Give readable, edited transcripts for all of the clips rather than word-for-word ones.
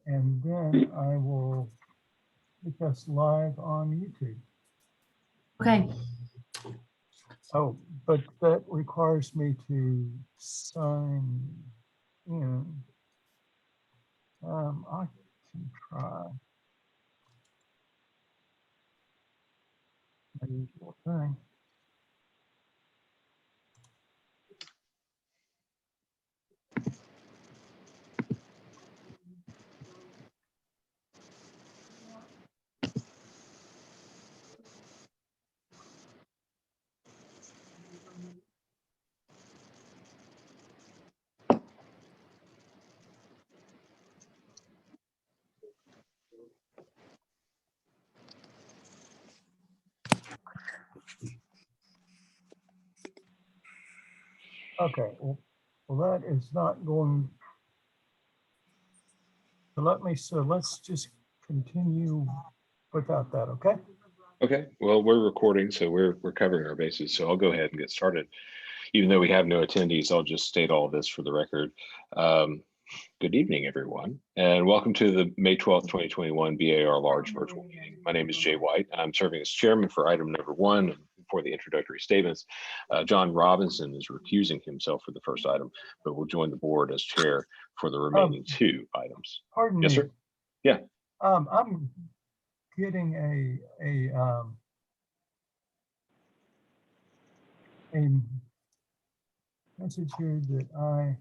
and then I will make us live on YouTube. Okay. Oh, but that requires me to sign in. I can try my usual thing. Okay, well, that is not going to let me, so let's just continue without that, okay? Okay, well, we're recording, so we're covering our bases. So I'll go ahead and get started. Even though we have no attendees, I'll just state all this for the record. Good evening, everyone, and welcome to the May 12th, 2021 BAR Large Virtual Meeting. My name is Jay White. I'm serving as chairman for item number 1. For the introductory statements, John Robinson is recusing himself for the first item, but will join the board as chair for the remaining 2 items. Pardon Yes, me. sir. Yeah. I'm getting a message here that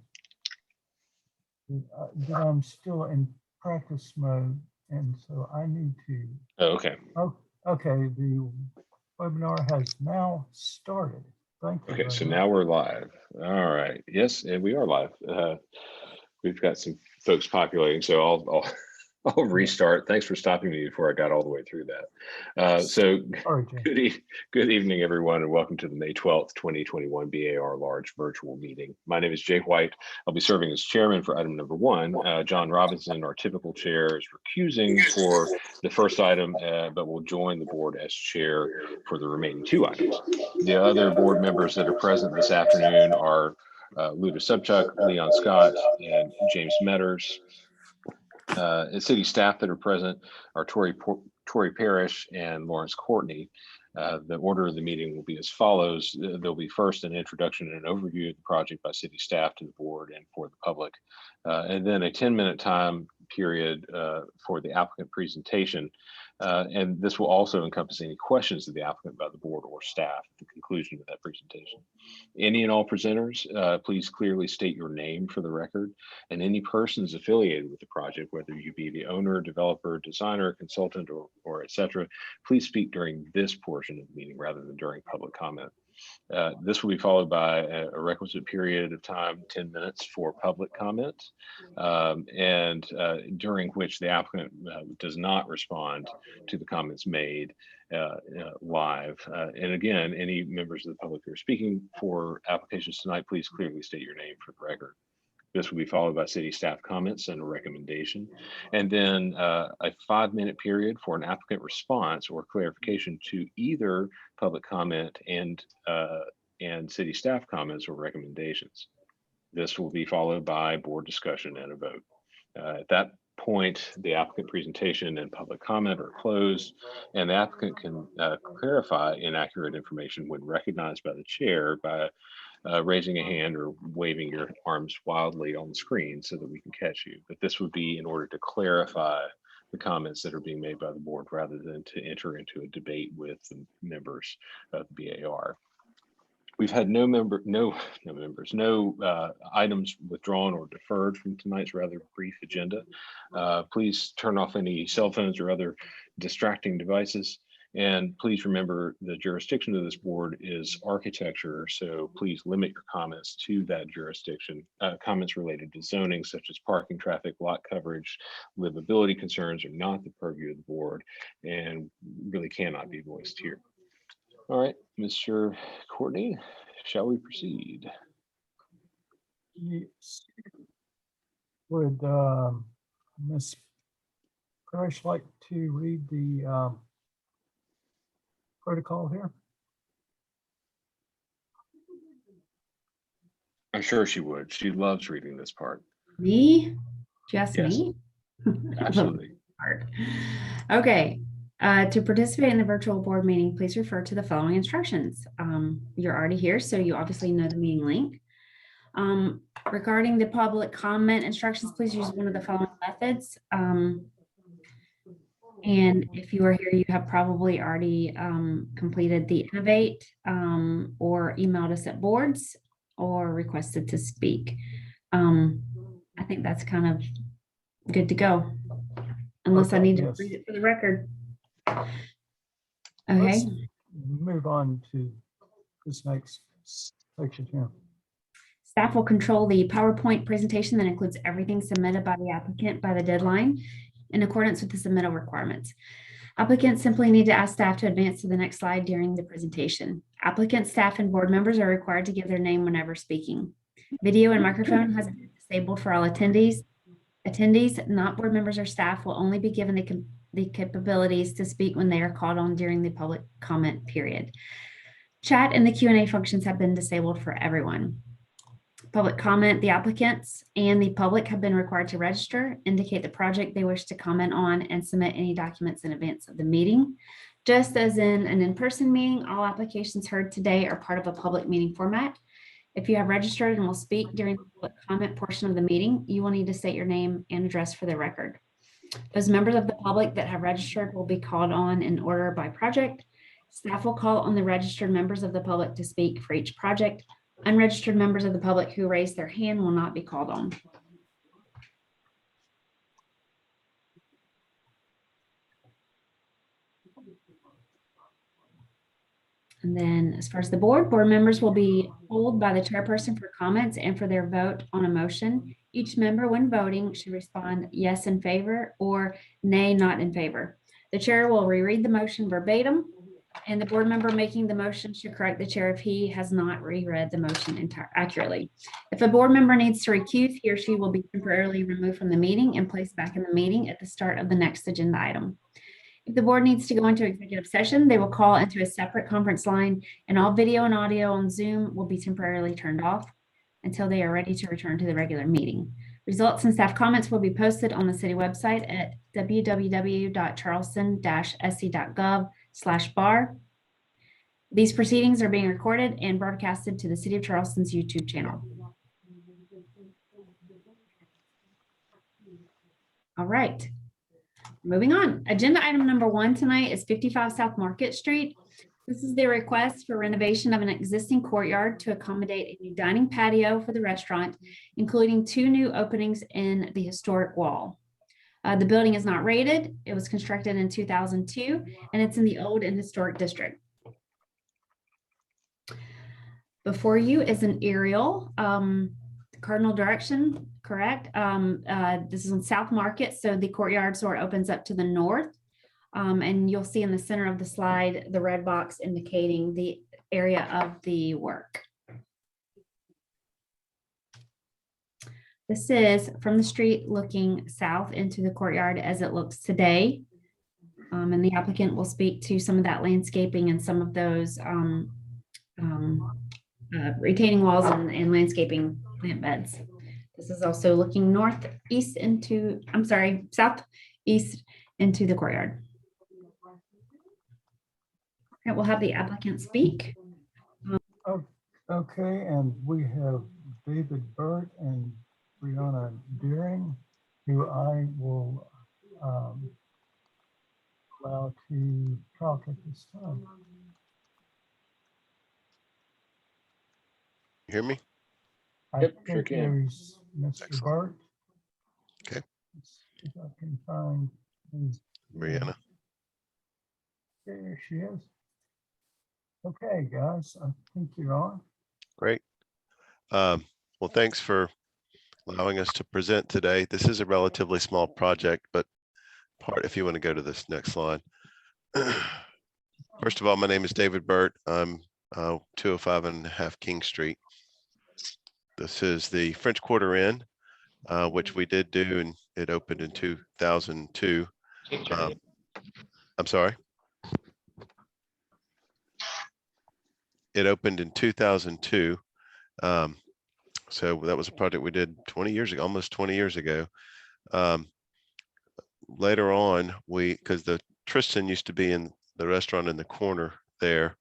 that I'm still in practice mode, and so I need to. Oh, okay. Oh, okay. The webinar has now started. Thank you. Okay, so now we're live. All right. Yes, and we are live. We've got some folks populating, so I'll restart. Thanks for stopping me before I got all the way through that. So good evening, everyone, and welcome to the May 12th, 2021 BAR Large Virtual Meeting. My name is Jay White. I'll be serving as chairman for item number 1. John Robinson, our typical chair, is recusing for the first item, but will join the board as chair for the remaining 2 items. The other board members that are present this afternoon are Luda Subchuck, Leon Scott, and James Metters. And city staff that are present are Tori Parrish and Lawrence Courtney. The order of the meeting will be as follows. There'll be first an introduction and an overview of the project by city staff to the board and for the public, and then a 10-minute time period for the applicant presentation. And this will also encompass any questions of the applicant by the board or staff at the conclusion of that presentation. Any and all presenters, please clearly state your name for the record, and any persons affiliated with the project, whether you be the owner, developer, designer, consultant, or et cetera, please speak during this portion of the meeting rather than during public comment. This will be followed by a requisite period of time, 10 minutes for public comment, and during which the applicant does not respond to the comments made live. And again, any members of the public who are speaking for applications tonight, please clearly state your name for the record. This will be followed by city staff comments and a recommendation, and then a 5-minute period for an applicant response or clarification to either public comment and city staff comments or recommendations. This will be followed by board discussion and a vote. At that point, the applicant presentation and public comment are closed, and the applicant can clarify inaccurate information when recognized by the chair by raising a hand or waving your arms wildly on the screen so that we can catch you. But this would be in order to clarify the comments that are being made by the board rather than to enter into a debate with the members of the BAR. We've had no items withdrawn or deferred from tonight's rather brief agenda. Please turn off any cell phones or other distracting devices. And please remember the jurisdiction of this board is architecture, so please limit your comments to that jurisdiction. Comments related to zoning, such as parking, traffic, lot coverage, livability concerns are not the purview of the board and really cannot be voiced here. All right, Mr. Courtney, shall we proceed? Yes. Would Ms. Parrish like to read the protocol here? I'm sure she would. She loves reading this part. Me? Just Yes. me? Absolutely. Hard. Okay. To participate in the virtual board meeting, please refer to the following instructions. You're already here, so you obviously know the meeting link. Regarding the public comment instructions, please use one of the following methods. And if you are here, you have probably already completed the Innovate or emailed us at boards or requested to speak. I think that's kind of good to go. Unless I Okay, need to yes. read it for the record. Okay. Let's move on to this next section here. Staff will control the PowerPoint presentation that includes everything submitted by the applicant by the deadline in accordance with the submittal requirements. Applicants simply need to ask staff to advance to the next slide during the presentation. Applicants, staff, and board members are required to give their name whenever speaking. Video and microphone has been disabled for all attendees. Attendees, not board members or staff, will only be given the capabilities to speak when they are called on during the public comment period. Chat and the Q&A functions have been disabled for everyone. Public comment, the applicants and the public have been required to register, indicate the project they wish to comment on, and submit any documents in advance of the meeting. Just as in an in-person meeting, all applications heard today are part of a public meeting format. If you have registered and will speak during the public comment portion of the meeting, you will need to state your name and address for the record. Those members of the public that have registered will be called on in order by project. Staff will call on the registered members of the public to speak for each project. Unregistered members of the public who raise their hand will not be called on. And then as far as the board members will be polled by the chairperson for comments and for their vote on a motion. Each member, when voting, should respond yes in favor or nay not in favor. The chair will reread the motion verbatim, and the board member making the motion should correct the chair if he has not reread the motion accurately. If a board member needs to recuse, he or she will be temporarily removed from the meeting and placed back in the meeting at the start of the next agenda item. If the board needs to go into executive session, they will call into a separate conference line, and all video and audio on Zoom will be temporarily turned off until they are ready to return to the regular meeting. Results and staff comments will be posted on the city website at www.charleston-sc.gov/bar. These proceedings are being recorded and broadcasted to the City of Charleston's YouTube channel. All right. Moving on, agenda item number 1 tonight is 55 South Market Street. This is the request for renovation of an existing courtyard to accommodate a new dining patio for the restaurant, including 2 new openings in the historic wall. The building is not rated. It was constructed in 2002, and it's in the old and historic district. Before you is an aerial cardinal direction, correct? This is on South Market, so the courtyard sort of opens up to the north. And you'll see in the center of the slide, the red box indicating the area of the work. This is from the street looking south into the courtyard as it looks today. And the applicant will speak to some of that landscaping and some of those retaining walls and landscaping plant beds. This is also looking southeast into the courtyard. Okay, we'll have the applicant speak. Okay, and we have David Burt and Brianna Deering, who I will allow to talk at this time. Hear me? I Yep, think sure can. there's Mr. Excellent. Burt. Okay. Let's see if I can find his. Brianna. There she is. Okay, guys, I think you're on. Great. Well, thanks for allowing us to present today. This is a relatively small project, but if you want to go to this next slide. First of all, my name is David Burt. I'm 205.5 King Street. This is the French Quarter Inn, which we did do, and it opened in 2002. I'm sorry. It opened in 2002. So that was a project we did 20 years ago, almost 20 years ago. later on, because the Tristan used to be in the restaurant in the corner there.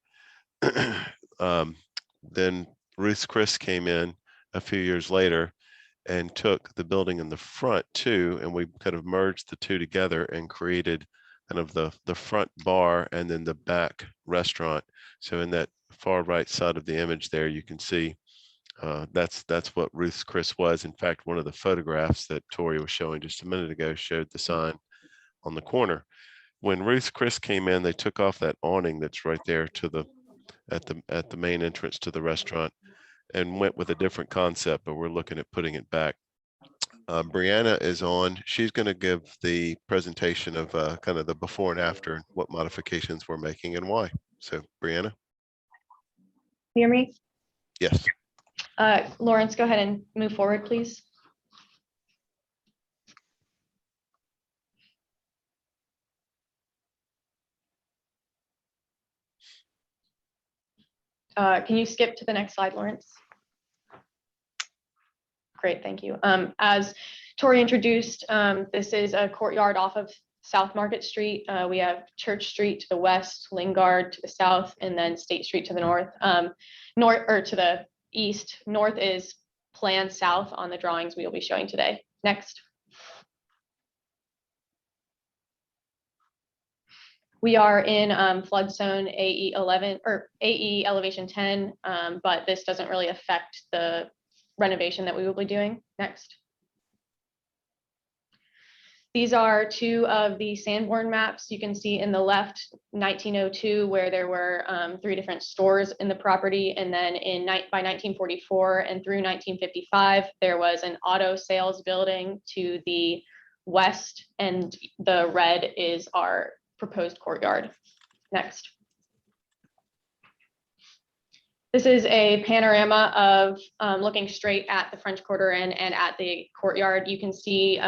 Then Ruth's Chris came in a few years later and took the building in the front too, and we kind of merged the two together and created kind of the front bar and then the back restaurant. So in that far right side of the image there, you can see that's what Ruth's Chris was. In fact, one of the photographs that Tori was showing just a minute ago showed the sign on the corner. When Ruth's Chris came in, they took off that awning that's right there to the at the main entrance to the restaurant and went with a different concept, but we're looking at putting it back. Brianna is on. She's going to give the presentation of kind of the before and after, what modifications we're making and why. So Brianna. Hear me? Yes. Lawrence, go ahead and move forward, please. Can you skip to the next slide, Lawrence? Great, thank you. As Tori introduced, this is a courtyard off of South Market Street. We have Church Street to the west, Lingard to the south, and then State Street to the north. To the east. North is planned south on the drawings we will be showing today. Next. We are in flood zone AE 11 or AE elevation 10, but this doesn't really affect the renovation that we will be doing. Next. These are two of the Sanborn maps. You can see in the left 1902, where there were 3 different stores in the property, and then by 1944 and through 1955, there was an auto sales building to the west, and the red is our proposed courtyard. Next. This is a panorama of looking straight at the French Quarter Inn and at the courtyard. You can see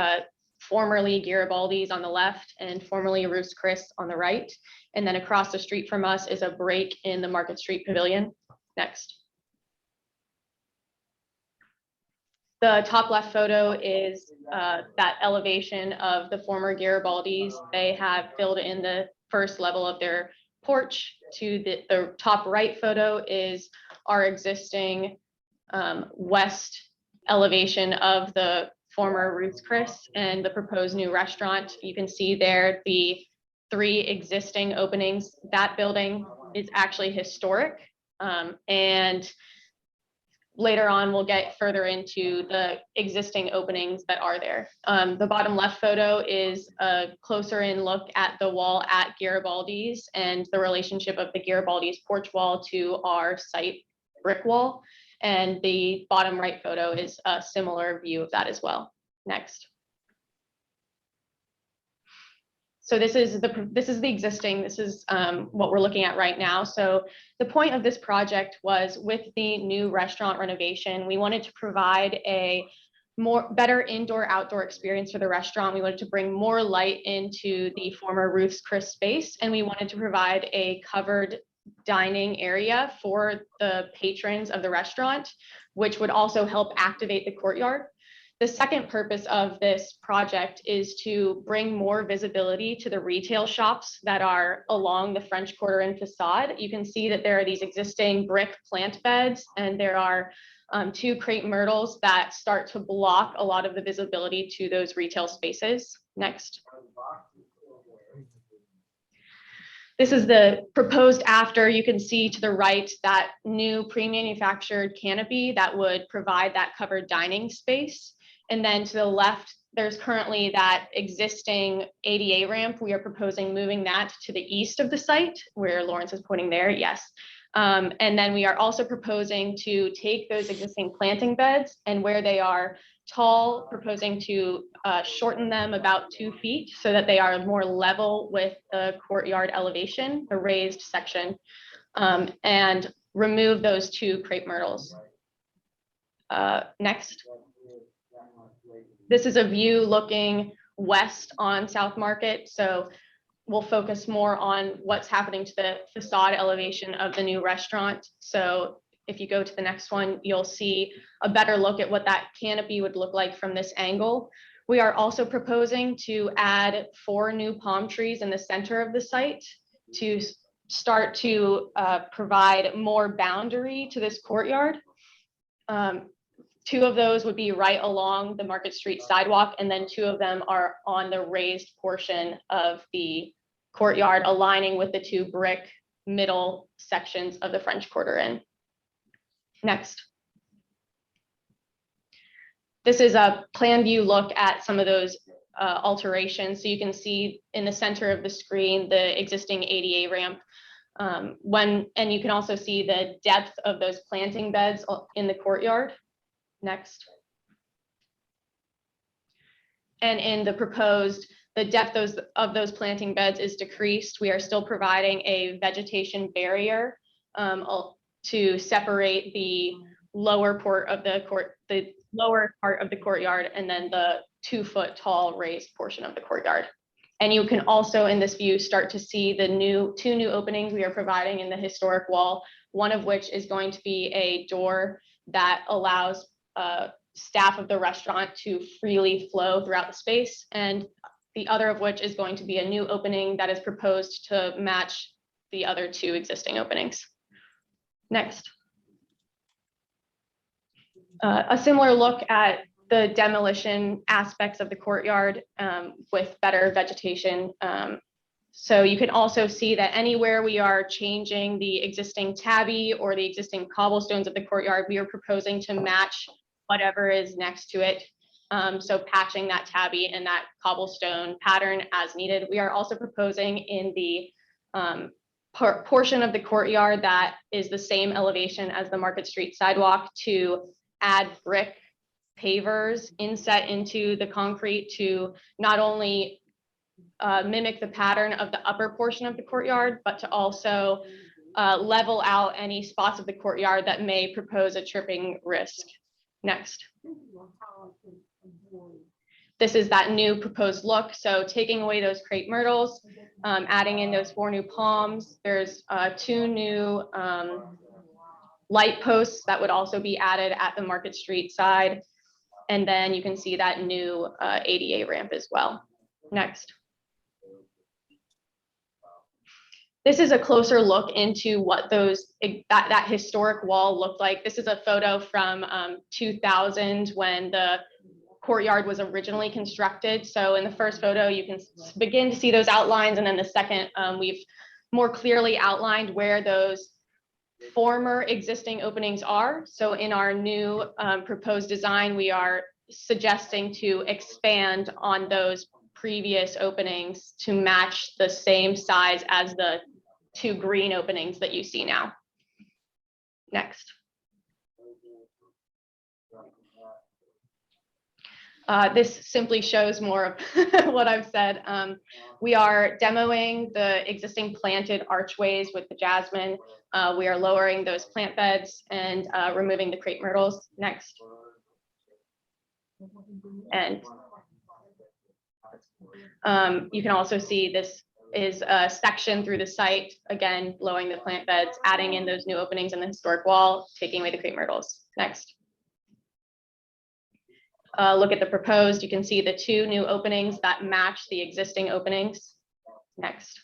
formerly Garibaldi's on the left and formerly Ruth's Chris on the right. And then across the street from us is a break in the Market Street Pavilion. Next. The top left photo is that elevation of the former Garibaldi's. They have filled in the first level of their porch. To the top right photo is our existing west elevation of the former Ruth's Chris and the proposed new restaurant. You can see there the 3 existing openings. That building is actually historic, and later on, we'll get further into the existing openings that are there. The bottom left photo is a closer in look at the wall at Garibaldi's and the relationship of the Garibaldi's porch wall to our site brick wall. And the bottom right photo is a similar view of that as well. Next. So this is the existing, this is what we're looking at right now. So the point of this project was, with the new restaurant renovation, we wanted to provide a better indoor-outdoor experience for the restaurant. We wanted to bring more light into the former Ruth's Chris space, and we wanted to provide a covered dining area for the patrons of the restaurant, which would also help activate the courtyard. The second purpose of this project is to bring more visibility to the retail shops that are along the French Quarter Inn facade. You can see that there are these existing brick plant beds, and there are 2 crepe myrtles that start to block a lot of the visibility to those retail spaces. Next. This is the proposed after. You can see to the right that new pre-manufactured canopy that would provide that covered dining space. And then to the left, there's currently that existing ADA ramp. We are proposing moving that to the east of the site, where Lawrence is pointing there, yes. And then we are also proposing to take those existing planting beds, and where they are tall, proposing to shorten them about 2 feet so that they are more level with the courtyard elevation, the raised section, and remove those 2 crepe myrtles. Next. This is a view looking west on South Market. So we'll focus more on what's happening to the facade elevation of the new restaurant. So if you go to the next one, you'll see a better look at what that canopy would look like from this angle. We are also proposing to add 4 new palm trees in the center of the site to start to provide more boundary to this courtyard. 2 of those would be right along the Market Street sidewalk, and then 2 of them are on the raised portion of the courtyard, aligning with the 2 brick middle sections of the French Quarter Inn. Next. This is a plan view look at some of those alterations. So you can see in the center of the screen the existing ADA ramp. And you can also see the depth of those planting beds in the courtyard. Next. And in the proposed, the depth of those planting beds is decreased. We are still providing a vegetation barrier to separate the lower part of the courtyard, and then the 2-foot tall raised portion of the courtyard. And you can also in this view start to see the 2 new openings we are providing in the historic wall, one of which is going to be a door that allows staff of the restaurant to freely flow throughout the space, and the other of which is going to be a new opening that is proposed to match the other 2 existing openings. Next. A similar look at the demolition aspects of the courtyard with better vegetation. So you can also see that anywhere we are changing the existing tabby or the existing cobblestones of the courtyard, we are proposing to match whatever is next to it. So patching that tabby and that cobblestone pattern as needed. We are also proposing in the portion of the courtyard that is the same elevation as the Market Street sidewalk to add brick pavers inset into the concrete to not only mimic the pattern of the upper portion of the courtyard, but to also level out any spots of the courtyard that may propose a tripping risk. Next. This is that new proposed look. So taking away those crepe myrtles, adding in those 4 new palms. There's 2 new light posts that would also be added at the Market Street side. And then you can see that new ADA ramp as well. Next. This is a closer look into what that historic wall looked like. This is a photo from 2000 when the courtyard was originally constructed. So in the first photo, you can begin to see those outlines. And then the second, we've more clearly outlined where those former existing openings are. So in our new proposed design, we are suggesting to expand on those previous openings to match the same size as the 2 green openings that you see now. Next. This simply shows more of what I've said. We are demoing the existing planted archways with the jasmine. We are lowering those plant beds and removing the crepe myrtles. Next. And you can also see this is a section through the site, again, lowering the plant beds, adding in those new openings in the historic wall, taking away the crepe myrtles. Next. Look at the proposed. You can see the 2 new openings that match the existing openings. Next.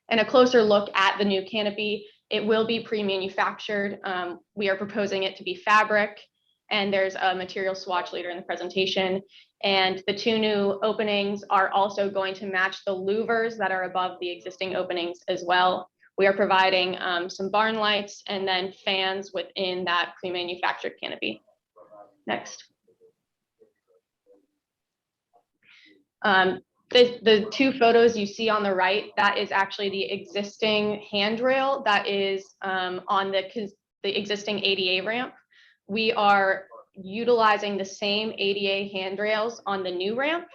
And a closer look at the new canopy. It will be pre-manufactured. We are proposing it to be fabric, and there's a material swatch later in the presentation. And the 2 new openings are also going to match the louvers that are above the existing openings as well. We are providing some barn lights and then fans within that pre-manufactured canopy. Next. The 2 photos you see on the right, that is actually the existing handrail that is on the existing ADA ramp. We are utilizing the same ADA handrails on the new ramp,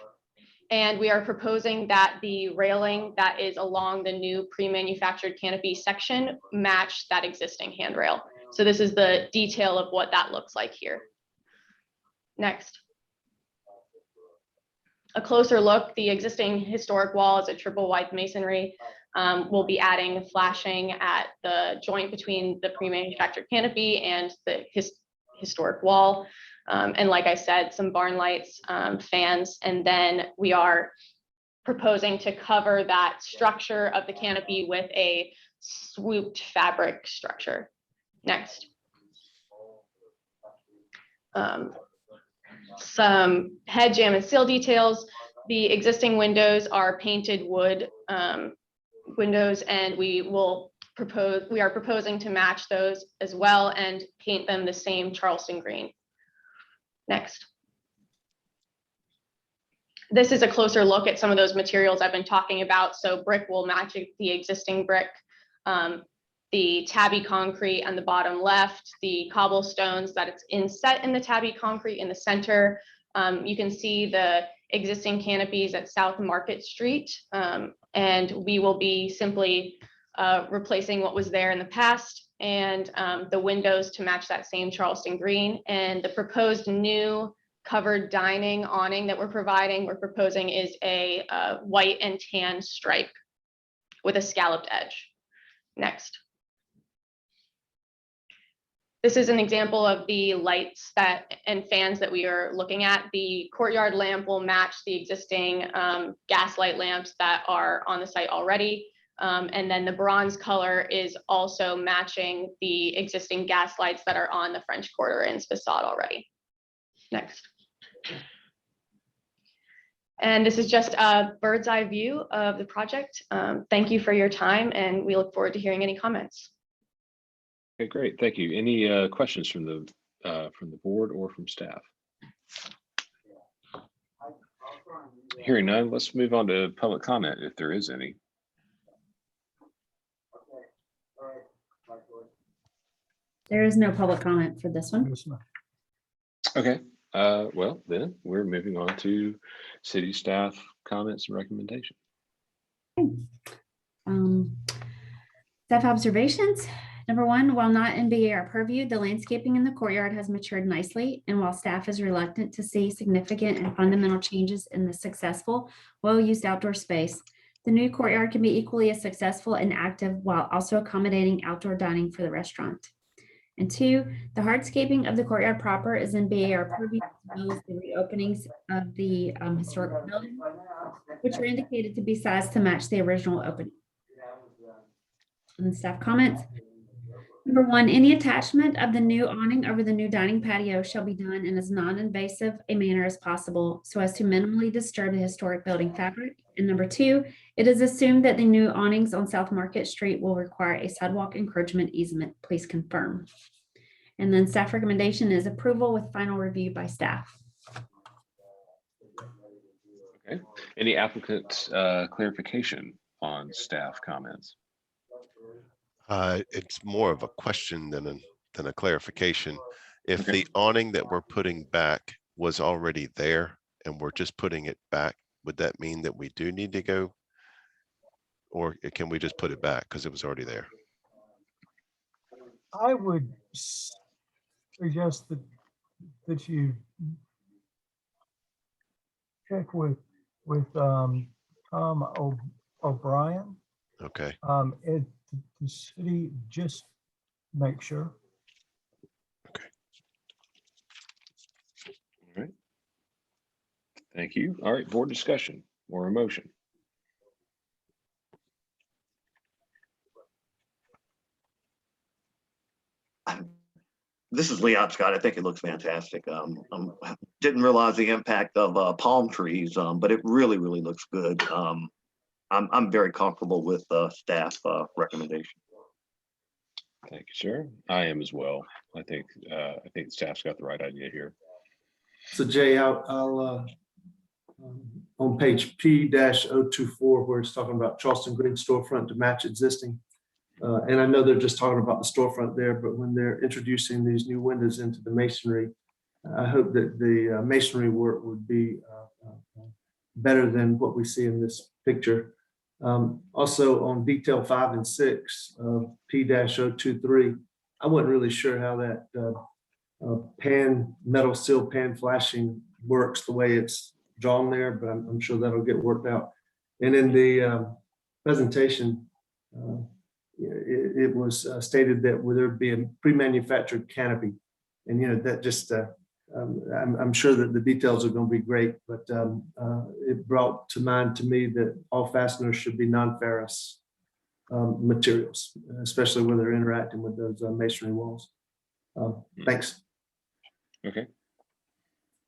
and we are proposing that the railing that is along the new pre-manufactured canopy section match that existing handrail. So this is the detail of what that looks like here. Next. A closer look, the existing historic wall is a triple wide masonry. We'll be adding flashing at the joint between the pre-manufactured canopy and the historic wall. And like I said, some barn lights, fans, and then we are proposing to cover that structure of the canopy with a swooped fabric structure. Next. Some head jam and seal details. The existing windows are painted wood windows, and we are proposing to match those as well and paint them the same Charleston green. Next. This is a closer look at some of those materials I've been talking about. So brick will match the existing brick. The tabby concrete on the bottom left, the cobblestones that it's inset in the tabby concrete in the center. You can see the existing canopies at South Market Street, and we will be simply replacing what was there in the past, and the windows to match that same Charleston green. And the proposed new covered dining awning that we're proposing is a white and tan stripe with a scalloped edge. Next. This is an example of the lights and fans that we are looking at. The courtyard lamp will match the existing gas light lamps that are on the site already. And then the bronze color is also matching the existing gas lights that are on the French Quarter Inn's facade already. Next. And this is just a bird's eye view of the project. Thank you for your time, and we look forward to hearing any comments. Okay, great. Thank you. Any questions from the board or from staff? Hearing none, let's move on to public comment if there is any. There is no public comment for this one. Yes, ma'am. Okay, well then we're moving on to city staff comments and recommendations. Staff observations. Number one, while not in BAR purview, the landscaping in the courtyard has matured nicely. And while staff is reluctant to see significant and fundamental changes in the successful, well-used outdoor space, the new courtyard can be equally as successful and active while also accommodating outdoor dining for the restaurant. And two, the hardscaping of the courtyard proper is in BAR purview, as well as the reopenings of the historical building, which are indicated to be sized to match the original opening. And staff comments. Number one, any attachment of the new awning over the new dining patio shall be done in as non-invasive a manner as possible so as to minimally disturb the historic building fabric. And number two, it is assumed that the new awnings on South Market Street will require a sidewalk encroachment easement. Please confirm. And then staff recommendation is approval with final review by staff. Okay, any applicant clarification on staff comments? It's more of a question than a clarification. If Okay. the awning that we're putting back was already there and we're just putting it back, would that mean that we do need to go? Or can we just put it back because it was already there? I would suggest that you check with Tom O'Brien. Okay. The city, just make sure. All right. Thank you. All right, board discussion or a motion. This is Lee Scott. I think it looks fantastic. Didn't realize the impact of palm trees, but it really looks good. I'm very comfortable with staff recommendation. Thank you, sir. I am as well. I think staff's got the right idea here. So Jay, I'll on page P-024, where it's talking about Charleston Green storefront to match existing. And I know they're just talking about the storefront there, but when they're introducing these new windows into the masonry, I hope that the masonry work would be better than what we see in this picture. Also on detail 5 and 6 of P-023, I wasn't really sure how that metal seal pan flashing works the way it's drawn there, but I'm sure that'll get worked out. And in the presentation, it was stated that there'd be a pre-manufactured canopy, and that just I'm sure that the details are going to be great, but it brought to mind to me that all fasteners should be non-ferrous materials, especially when they're interacting with those masonry walls. Thanks. Okay.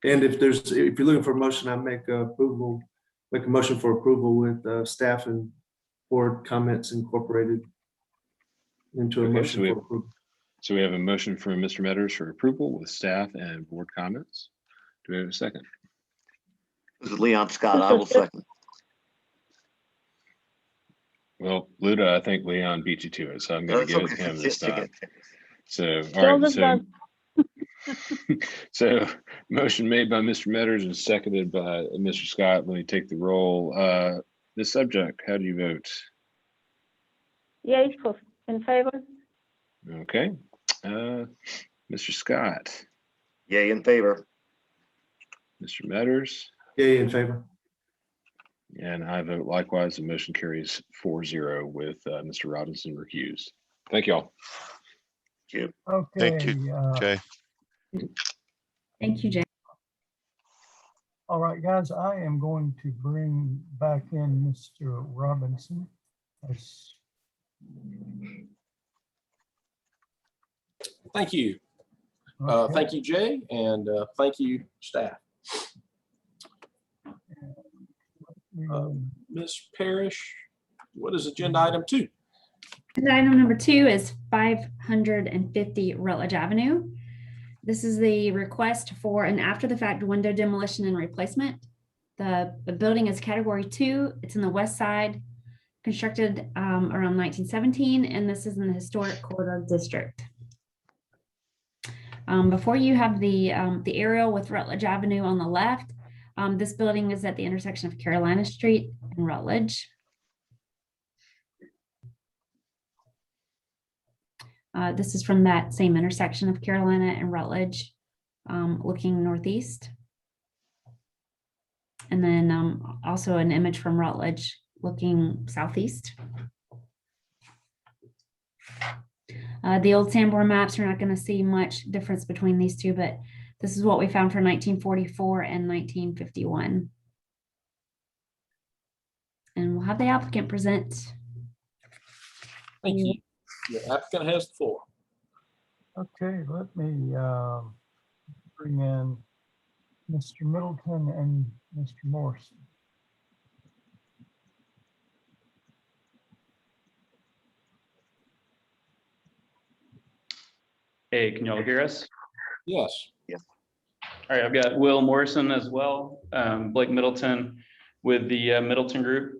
And if you're looking for a motion, I make a motion for approval with staff and board comments incorporated into a Okay, motion for approval. So we have a motion from Mr. Metters for approval with staff and board comments. Do we have a second? This is Leon Scott. I will second. Well, Luda, I think Leon beat you to it, so I'm going to That's give it okay. to him this time. So, Still all right, the so, best. so motion made by Mr. Metters and seconded by Mr. Scott. Let me take the roll. This subject, how do you vote? Yay, in favor? Okay. Mr. Scott, Yay, in favor. Mr. Metters, Yay, in favor. and I vote likewise. The motion carries 4-0 with Mr. Robinson recused. Thank you all. Thank you. Okay. Thank you, Jay. Thank you, Jay. All right, guys, I am going to bring back in Mr. Robinson. Thank you. Okay. Thank you, Jay, and thank you, staff. Ms. Parrish, what is agenda item 2? And item number 2 is 550 Rutledge Avenue. This is the request for an after-the-fact window demolition and replacement. The building is category 2. It's in the west side, constructed around 1917, and this is in the historic corridor district. Before you have the aerial with Rutledge Avenue on the left. This building is at the intersection of Carolina Street and Rutledge. This is from that same intersection of Carolina and Rutledge, looking northeast. And then also an image from Rutledge looking southeast. The old Sanborn maps are not going to see much difference between these two, but this is what we found for 1944 and 1951. And we'll have the applicant present. Thank you. The applicant has the floor. Okay, let me bring in Mr. Middleton and Mr. Morrison. Hey, can y'all hear us? Yes. All right, I've got Will Morrison as well, Blake Middleton with the Middleton Group.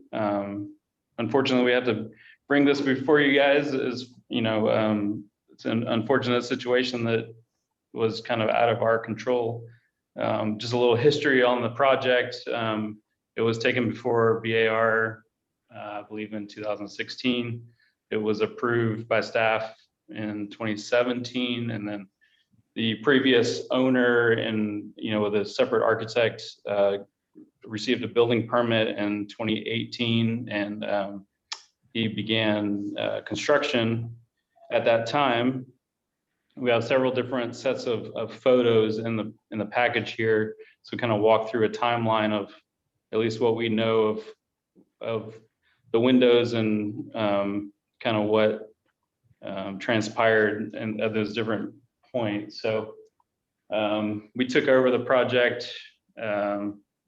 Unfortunately, we have to bring this before you guys. As you know, it's an unfortunate situation that was kind of out of our control. Just a little history on the project. It was taken before BAR, I believe in 2016. It was approved by staff in 2017, and then the previous owner and with a separate architect received a building permit in 2018, and he began construction at that time. We have several different sets of photos in the package here, so kind of walk through a timeline of at least what we know of the windows and kind of what transpired and at those different points. So we took over the project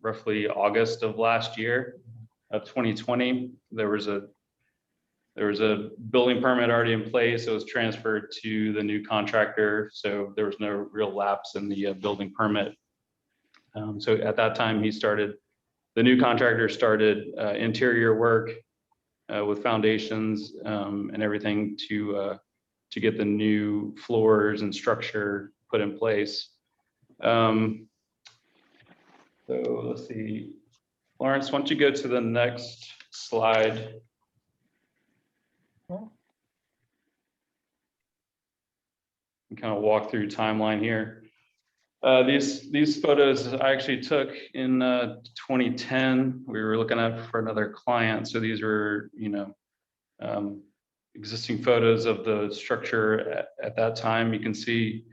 roughly August of last year of 2020. There was a building permit already in place. It was transferred to the new contractor, so there was no real lapse in the building permit. So at that time, the new contractor started interior work with foundations and everything to get the new floors and structure put in place. So let's see, Lawrence, why don't you go to the next slide? Okay. And kind of walk through timeline here. These photos I actually took in 2010. We were looking at for another client. So these were, existing photos of the structure at that time. You can see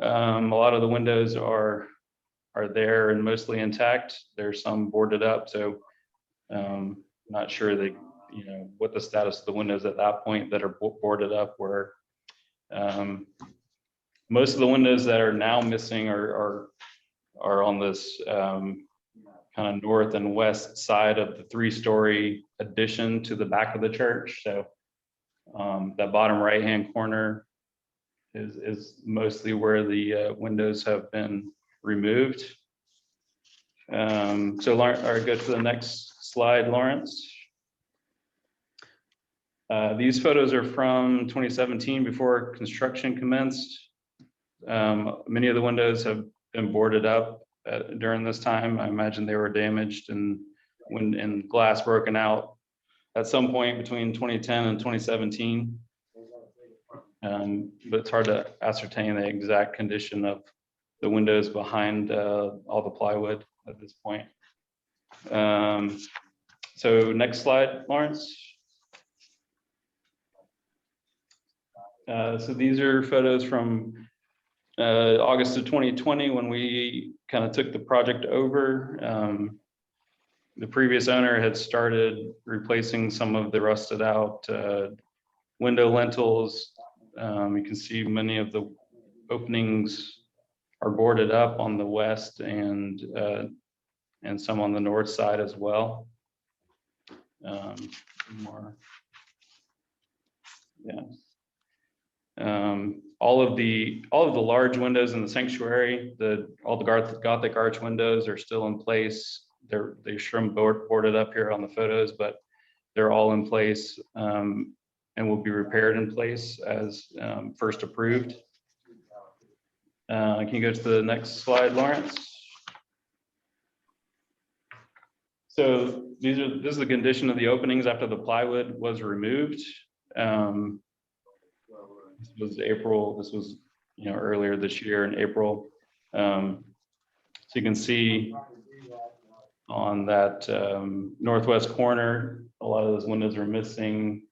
A lot of the windows are there and mostly intact. There's some boarded up, so not sure that, you know, what the status of the windows at that point that are boarded up were. Most of the windows that are now missing are on this kind of north and west side of the 3-story addition to the back of the church. So that bottom right-hand corner is mostly where the windows have been removed. So Lawrence, or go to the next slide, Lawrence. These photos are from 2017 before construction commenced. Many of the windows have been boarded up during this time. I imagine they were damaged and glass broken out at some point between 2010 and 2017. But it's hard to ascertain the exact condition of the windows behind all the plywood at this point. So next slide, Lawrence. So these are photos from August of 2020 when we kind of took the project over. The previous owner had started replacing some of the rusted out window lintels. You can see many of the openings are boarded up on the west and some on the north side as well. More. Yeah. All of the large windows in the sanctuary, all the Gothic arch windows are still in place. They shrimp boarded up here on the photos, but they're all in place and will be repaired in place as first approved. Can you go to the next slide, Lawrence? So this is the condition of the openings after the plywood was removed. This was April. This was, you know, earlier this year in April. So you can see on that northwest corner, a lot of those windows are missing.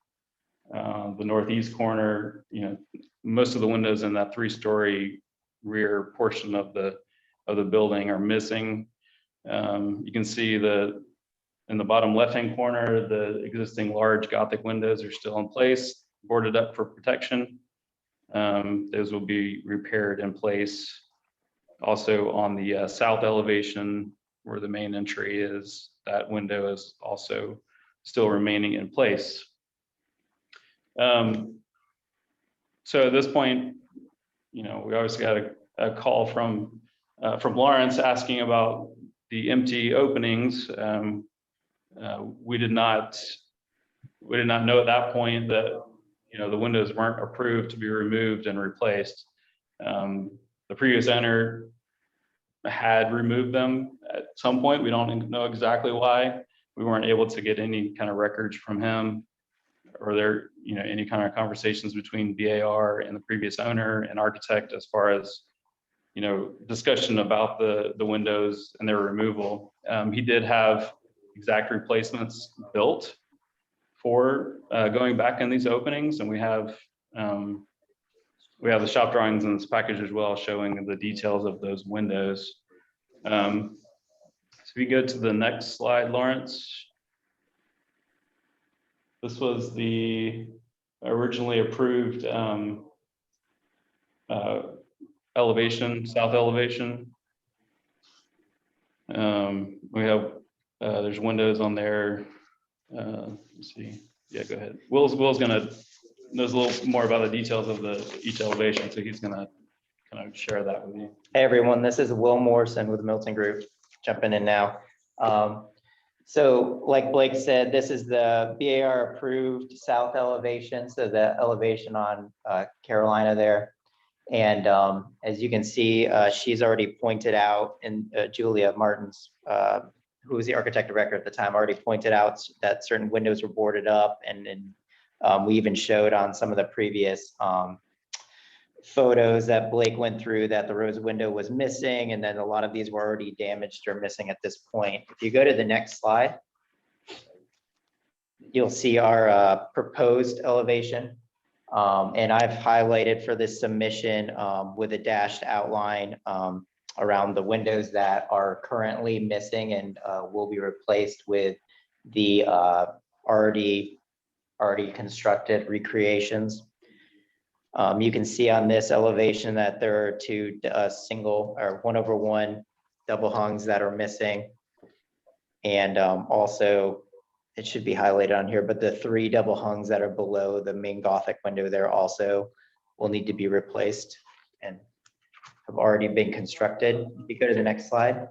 The northeast corner, you know, most of the windows in that 3-story rear portion of the building are missing. You can see in the bottom left-hand corner, the existing large Gothic windows are still in place, boarded up for protection. Those will be repaired in place. Also on the south elevation where the main entry is, that window is also still remaining in place. So at this point, you know, we obviously got a call from Lawrence asking about the empty openings. We did not know at that point that, you know, the windows weren't approved to be removed and replaced. The previous owner had removed them at some point. We don't know exactly why. We weren't able to get any kind of records from him or there, you know, any kind of conversations between BAR and the previous owner and architect as far as, you know, discussion about the windows and their removal. He did have exact replacements built for going back in these openings, and we have the shop drawings in this package as well showing the details of those windows. So if you go to the next slide, Lawrence. This was the originally approved elevation, south elevation. We have there's windows on there. Let's see. Yeah, go ahead. Will's knows a little more about the details of each elevation, so he's gonna kind of share that with you. Hey everyone, this is Will Morrison with the Milton Group, jumping in now. So like Blake said, this is the BAR approved south elevation, so the elevation on Carolina there. And as you can see, she's already pointed out, and Julia Martins, who was the architect of record at the time, already pointed out that certain windows were boarded up, and we even showed on some of the previous photos that Blake went through that the rose window was missing, and then a lot of these were already damaged or missing at this point. If you go to the next slide, you'll see our proposed elevation. And I've highlighted for this submission with a dashed outline around the windows that are currently missing and will be replaced with the already constructed recreations. You can see on this elevation that there are two single or 1/1 double hungs that are missing. And also, it should be highlighted on here, but the 3 double hungs that are below the main Gothic window there also will need to be replaced and have already been constructed. If you go to the next slide.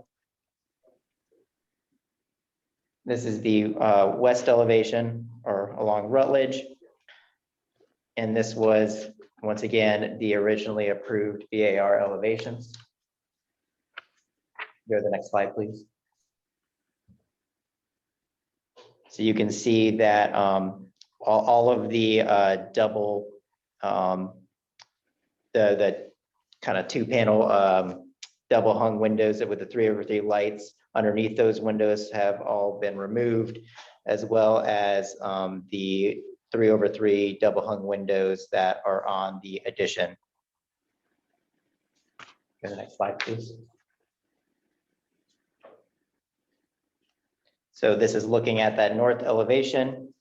This is the west elevation or along Rutledge. And this was, once again, the originally approved VAR elevations. Go to the next slide, please. So you can see that all of the double, the kind of 2-panel double hung windows with the 3/3 lights underneath those windows have all been removed, as well as the 3/3 double hung windows that are on the addition. Go to the next slide, please. So this is looking at that north elevation.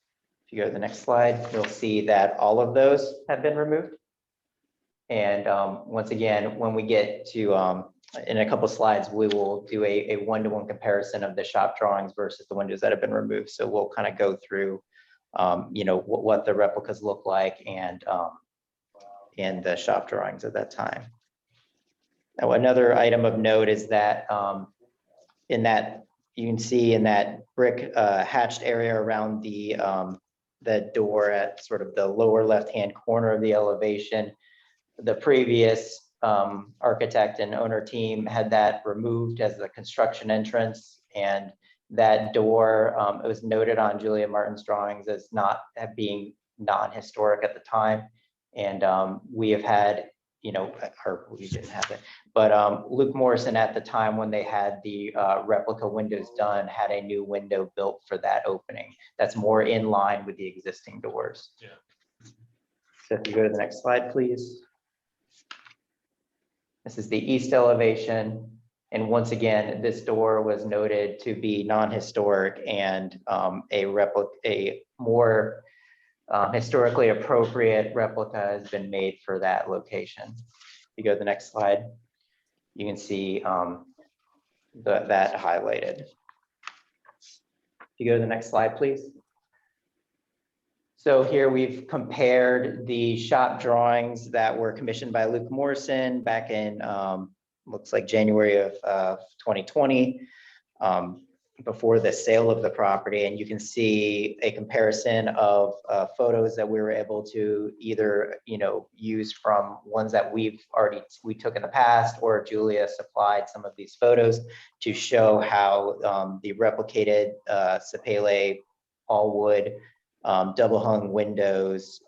If you go to the next slide, you'll see that all of those have been removed. And once again, when we get to, in a couple slides, we will do a 1-to-1 comparison of the shop drawings versus the windows that have been removed. So we'll kind of go through, you know, what the replicas look like and the shop drawings at that time. Now, another item of note is that in that, you can see in that brick hatched area around the door at sort of the lower left-hand corner of the elevation, the previous architect and owner team had that removed as the construction entrance, and that door, it was noted on Julia Martin's drawings as not being non-historic at the time. And we have had, you know, or we didn't have it, but Luke Morrison at the time when they had the replica windows done had a new window built for that opening. That's more in line with the existing doors. Yeah. So if you go to the next slide, please. This is the east elevation. And once again, this door was noted to be non-historic and a more historically appropriate replica has been made for that location. If you go to the next slide, you can see that highlighted. If you go to the next slide, please. So here we've compared the shop drawings that were commissioned by Luke Morrison back in, looks like January of 2020, before the sale of the property. And you can see a comparison of photos that we were able to either, you know, use from ones that we took in the past, or Julia supplied some of these photos to show how the replicated Sapele all wood double hung windows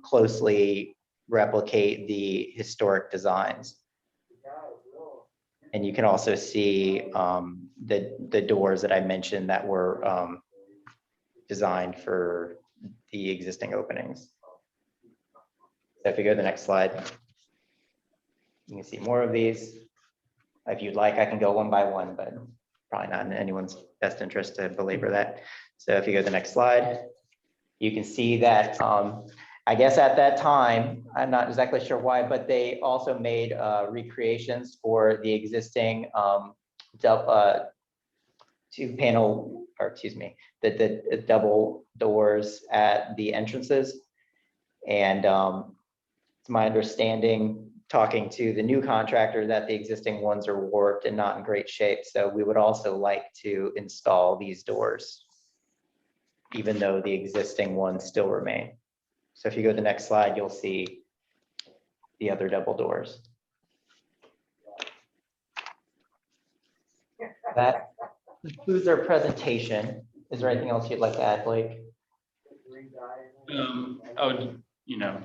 closely replicate the historic designs. And you can also see the doors that I mentioned that were designed for the existing openings. So if you go to the next slide, you can see more of these. If you'd like, I can go one by one, but probably not in anyone's best interest to belabor that. So if you go to the next slide, you can see that I guess at that time, I'm not exactly sure why, but they also made recreations for the existing the double doors at the entrances. And it's my understanding, talking to the new contractor, that the existing ones are warped and not in great shape. So we would also like to install these doors, even though the existing ones still remain. So if you go to the next slide, you'll see the other double doors. That concludes our presentation. Is there anything else you'd like to add, Blake? I would, you know,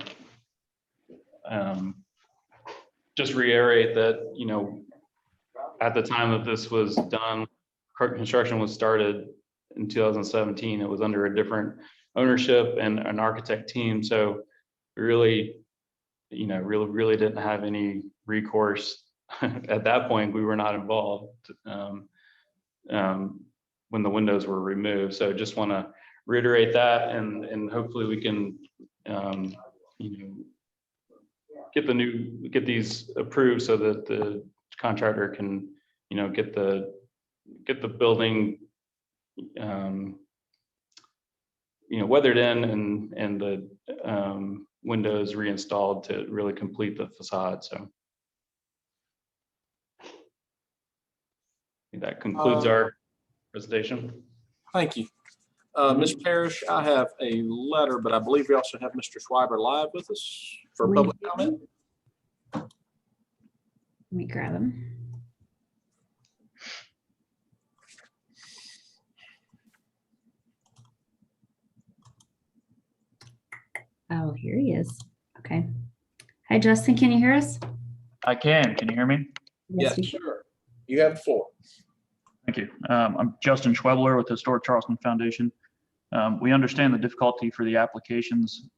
just reiterate that, you know, at the time that this was done, construction was started in 2017. It was under a different ownership and an architect team. So we really, really didn't have any recourse. At that point, we were not involved when the windows were removed. So just want to reiterate that, and hopefully we can, get these approved so that the contractor can, get the building, weathered in and the windows reinstalled to really complete the facade. So I think that concludes our presentation. Thank you. Ms. Parrish, I have a letter, but I believe we also have Mr. Schreiber live with us for We public do. comment. Let me grab them. Oh, here he is. Okay. Hi, Justin, can you hear us? I can. Can you hear me? Yes, we sure. You have the floor. Thank you. I'm Justin Schwebler with the Historic Charleston Foundation. We understand the difficulty for the applicants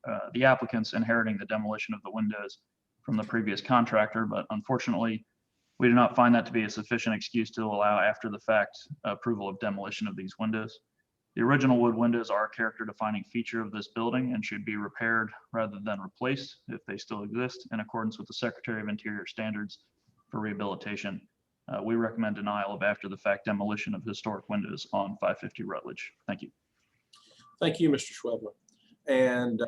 inheriting the demolition of the windows from the previous contractor, but unfortunately, we do not find that to be a sufficient excuse to allow after the fact approval of demolition of these windows. The original wood windows are a character defining feature of this building and should be repaired rather than replaced if they still exist in accordance with the Secretary of Interior standards for rehabilitation. We recommend denial of after the fact demolition of historic windows on 550 Rutledge. Thank you. Thank you, Mr. Schwebler. And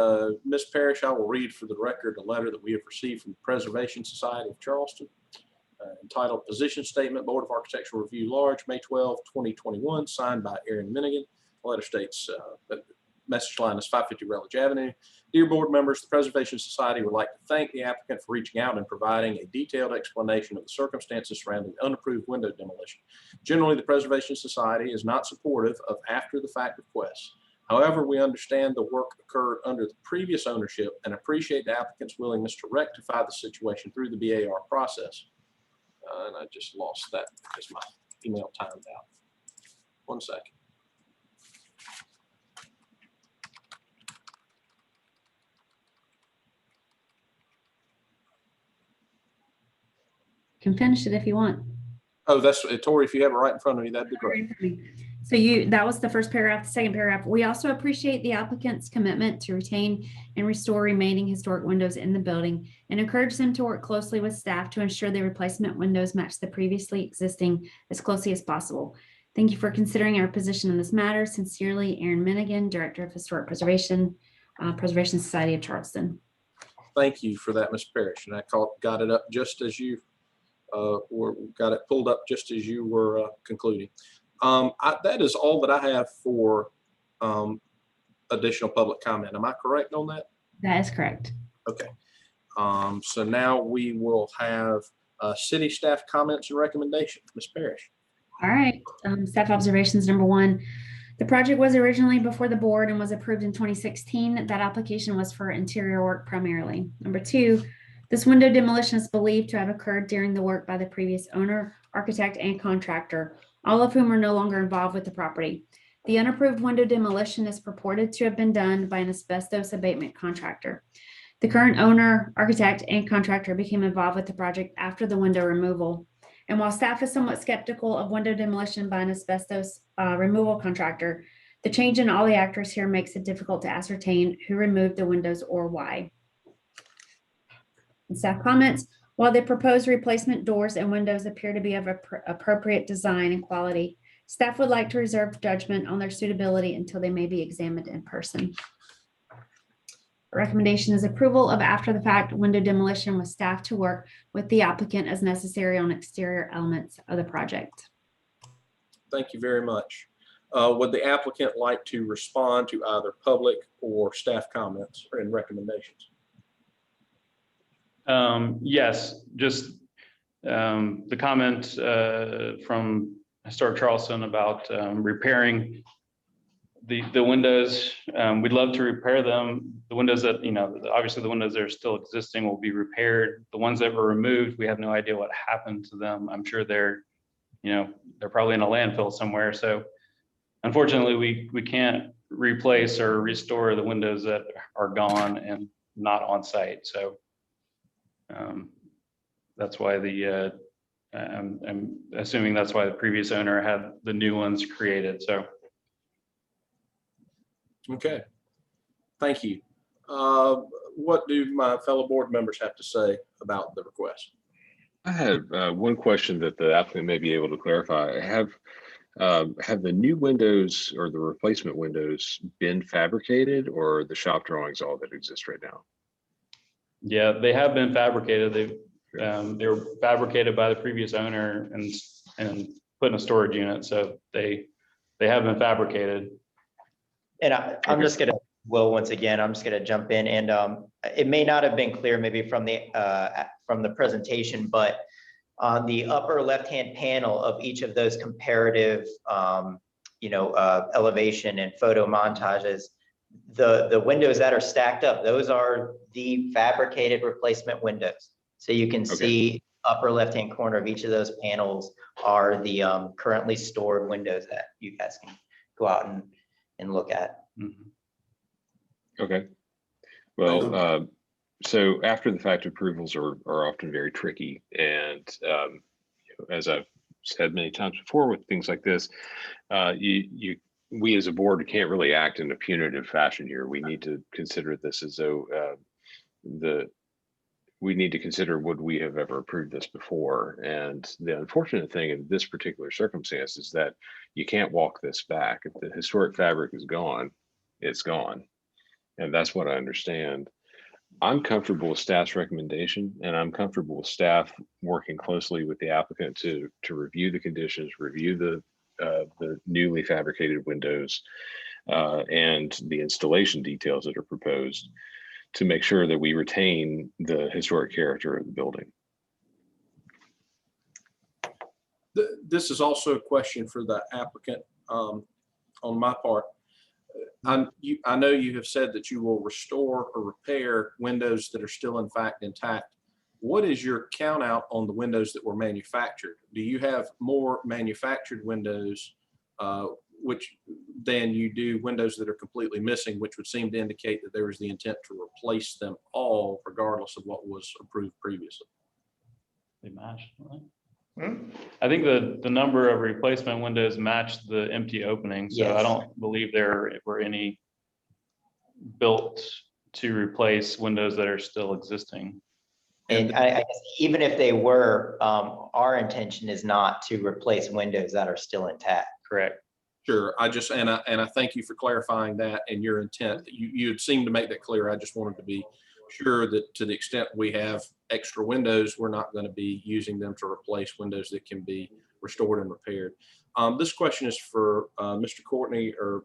Ms. Parrish, I will read for the record a letter that we have received from the Preservation Society of Charleston entitled Position Statement, Board of Architectural Review, Large, May 12, 2021, signed by Aaron Minigan. The letter states, message line is 550 Rutledge Avenue. Dear board members, the Preservation Society would like to thank the applicant for reaching out and providing a detailed explanation of the circumstances surrounding unapproved window demolition. Generally, the Preservation Society is not supportive of after the fact requests. However, we understand the work occurred under the previous ownership and appreciate the applicant's willingness to rectify the situation through the BAR process. And I just lost that because my email timed out. 1 second. You can finish it if you want. Oh, that's Tori. If you have it right in front of me, that'd be great. So that was the first paragraph. The second paragraph, we also appreciate the applicant's commitment to retain and restore remaining historic windows in the building and encourage them to work closely with staff to ensure the replacement windows match the previously existing as closely as possible. Thank you for considering our position in this matter. Sincerely, Aaron Minigan, Director of Historic Preservation, Preservation Society of Charleston. Thank you for that, Ms. Parrish. And I got it up just as you got it pulled up just as you were concluding. That is all that I have for additional public comment. Am I correct on that? That is correct. Okay. So now we will have city staff comments and recommendations. Ms. Parrish. All right. Staff observations number 1. The project was originally before the board and was approved in 2016. That application was for interior work primarily. Number 2, this window demolition is believed to have occurred during the work by the previous owner, architect, and contractor, all of whom are no longer involved with the property. The unapproved window demolition is purported to have been done by an asbestos abatement contractor. The current owner, architect, and contractor became involved with the project after the window removal. And while staff is somewhat skeptical of window demolition by an asbestos removal contractor, the change in all the actors here makes it difficult to ascertain who removed the windows or why. And staff comments, while the proposed replacement doors and windows appear to be of appropriate design and quality, staff would like to reserve judgment on their suitability until they may be examined in person. The recommendation is approval of after the fact window demolition with staff to work with the applicant as necessary on exterior elements of the project. Thank you very much. Would the applicant like to respond to either public or staff comments or in recommendations? Yes, just the comment from Historic Charleston about repairing the windows. We'd love to repair them. The windows that, obviously the windows that are still existing will be repaired. The ones that were removed, we have no idea what happened to them. I'm sure they're probably in a landfill somewhere. So unfortunately, we can't replace or restore the windows that are gone. And not on site. So that's why I'm assuming that's why the previous owner had the new ones created. So. Okay, thank you. What do my fellow board members have to say about the request? I have one question that the applicant may be able to clarify. Have the new windows or the replacement windows been fabricated, or the shop drawings all that exist right now? Yeah, they have been fabricated. They were fabricated by the previous owner and put in a storage unit. So they have been fabricated. And I'm just gonna, Will, once again, I'm just gonna jump in, and it may not have been clear maybe from the presentation, but on the upper left-hand panel of each of those comparative, elevation and photo montages, the windows that are stacked up, those are the fabricated replacement windows. So you can see upper left-hand corner of each of those panels are the currently stored windows that you guys can go out and look at. Okay. Well, so after the fact approvals are often very tricky. And as I've said many times before with things like this, we as a board can't really act in a punitive fashion here. We need to consider this as though we need to consider, would we have ever approved this before? And the unfortunate thing in this particular circumstance is that you can't walk this back. If the historic fabric is gone, it's gone. And that's what I understand. I'm comfortable with staff's recommendation, and I'm comfortable with staff working closely with the applicant to review the conditions, review the newly fabricated windows and the installation details that are proposed, to make sure that we retain the historic character of the building. This is also a question for the applicant on my part. I know you have said that you will restore or repair windows that are still in fact intact. What is your count out on the windows that were manufactured? Do you have more manufactured windows than you do windows that are completely missing, which would seem to indicate that there was the intent to replace them all regardless of what was approved previously? They matched, right? I think the number of replacement windows matched the empty openings. So Yes. I don't believe there were any built to replace windows that are still existing. And I guess even if they were, our intention is not to replace windows that are still intact. Correct. Sure. I thank you for clarifying that and your intent. You had seemed to make that clear. I just wanted to be sure that to the extent we have extra windows, we're not going to be using them to replace windows that can be restored and repaired. This question is for Mr. Courtney or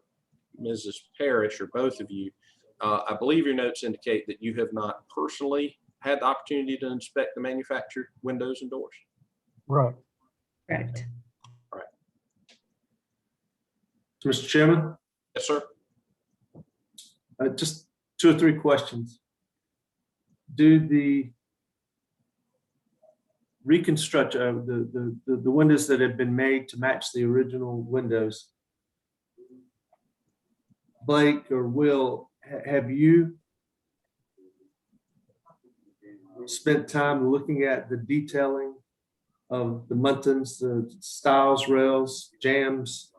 Mrs. Parrish, or both of you. I believe your notes indicate that you have not personally had the opportunity to inspect the manufactured windows and doors. Right. Correct. Mr. Chairman, Yes, sir. just 2 or 3 questions. Do the reconstruct the windows that have been made to match the original windows, Blake or Will, have you spent time looking at the detailing of the muntins, the stiles, rails, jambs,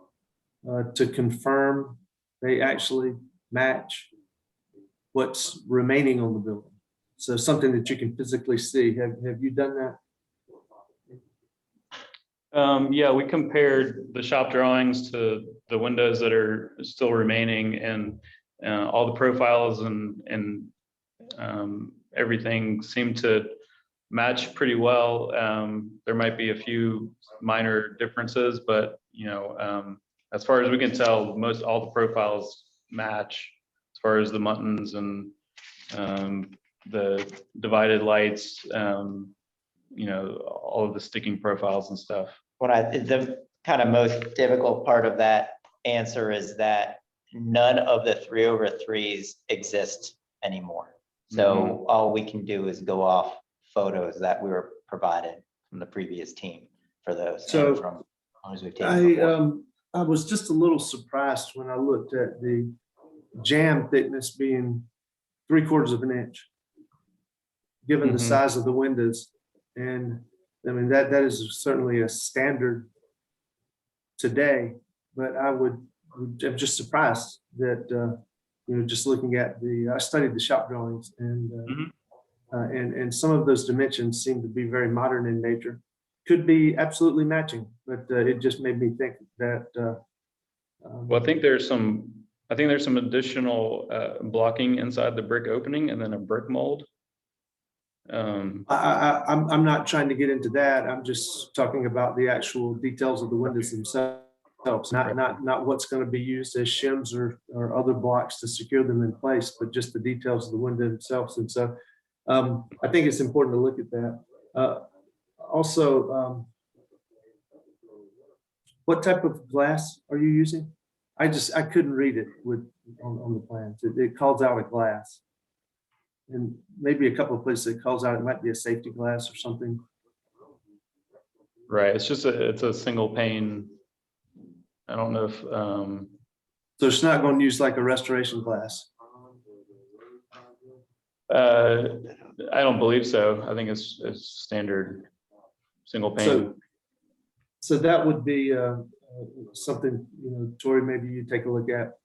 to confirm they actually match what's remaining on the building? So something that you can physically see. Have you done that? Yeah, we compared the shop drawings to the windows that are still remaining, and all the profiles and everything seemed to match pretty well. There might be a few minor differences, but as far as we can tell, most all the profiles match as far as the muntins and the divided lights, all of the sticking profiles and stuff. The kind of most difficult part of that answer is that none of the 3/3s exist anymore. So all we can do is go off photos that we were provided from the previous team for those. So from as we've taken before. I was just a little surprised when I looked at the jamb thickness being 3/4 of an inch, given the Mhm. size of the windows. And I mean, that is certainly a standard today, but I'm just surprised that, just looking at I studied the shop drawings Mhm. and some of those dimensions seem to be very modern in nature. Could be absolutely matching, but it just made me think that. Well, I think there's some additional blocking inside the brick opening and then a brick mold. I'm not trying to get into that. I'm just talking about the actual details of the windows themselves, not what's going to be used as shims or other blocks to secure them in place, but just the details of the window themselves. And so I think it's important to look at that. Also, what type of glass are you using? I couldn't read it on the plans. It calls out a glass. And maybe a couple of places it calls out, it might be a safety glass or something. Right. It's a single pane. I don't know if, So it's not going to use like a restoration glass. I don't believe so. I think it's standard single pane. So that would be something, Tori, maybe you take a look at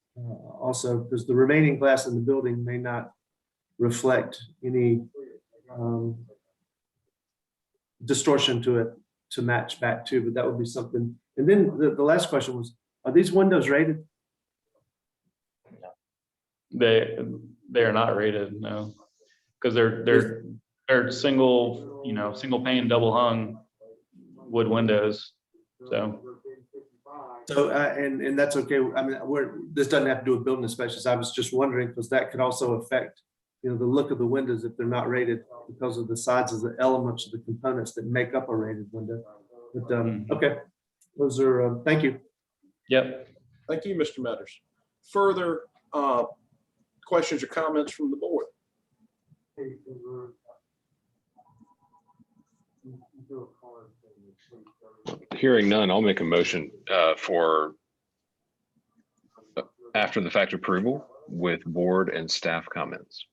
also, because the remaining glass in the building may not reflect any distortion to it to match back to, but that would be something. And then the last question was, are these windows rated? They are not rated, no, because they're single pane, double hung wood windows. So And that's okay. I mean, this doesn't have to do with building inspections. I was just wondering because that could also affect, the look of the windows if they're not rated because of the sizes of the elements of the components that make up a rated window. But okay, those are. Thank you. Yep. Thank you, Mr. Metters. Further questions or comments from the board? Hearing none, I'll make a motion for after the fact approval with board and staff comments.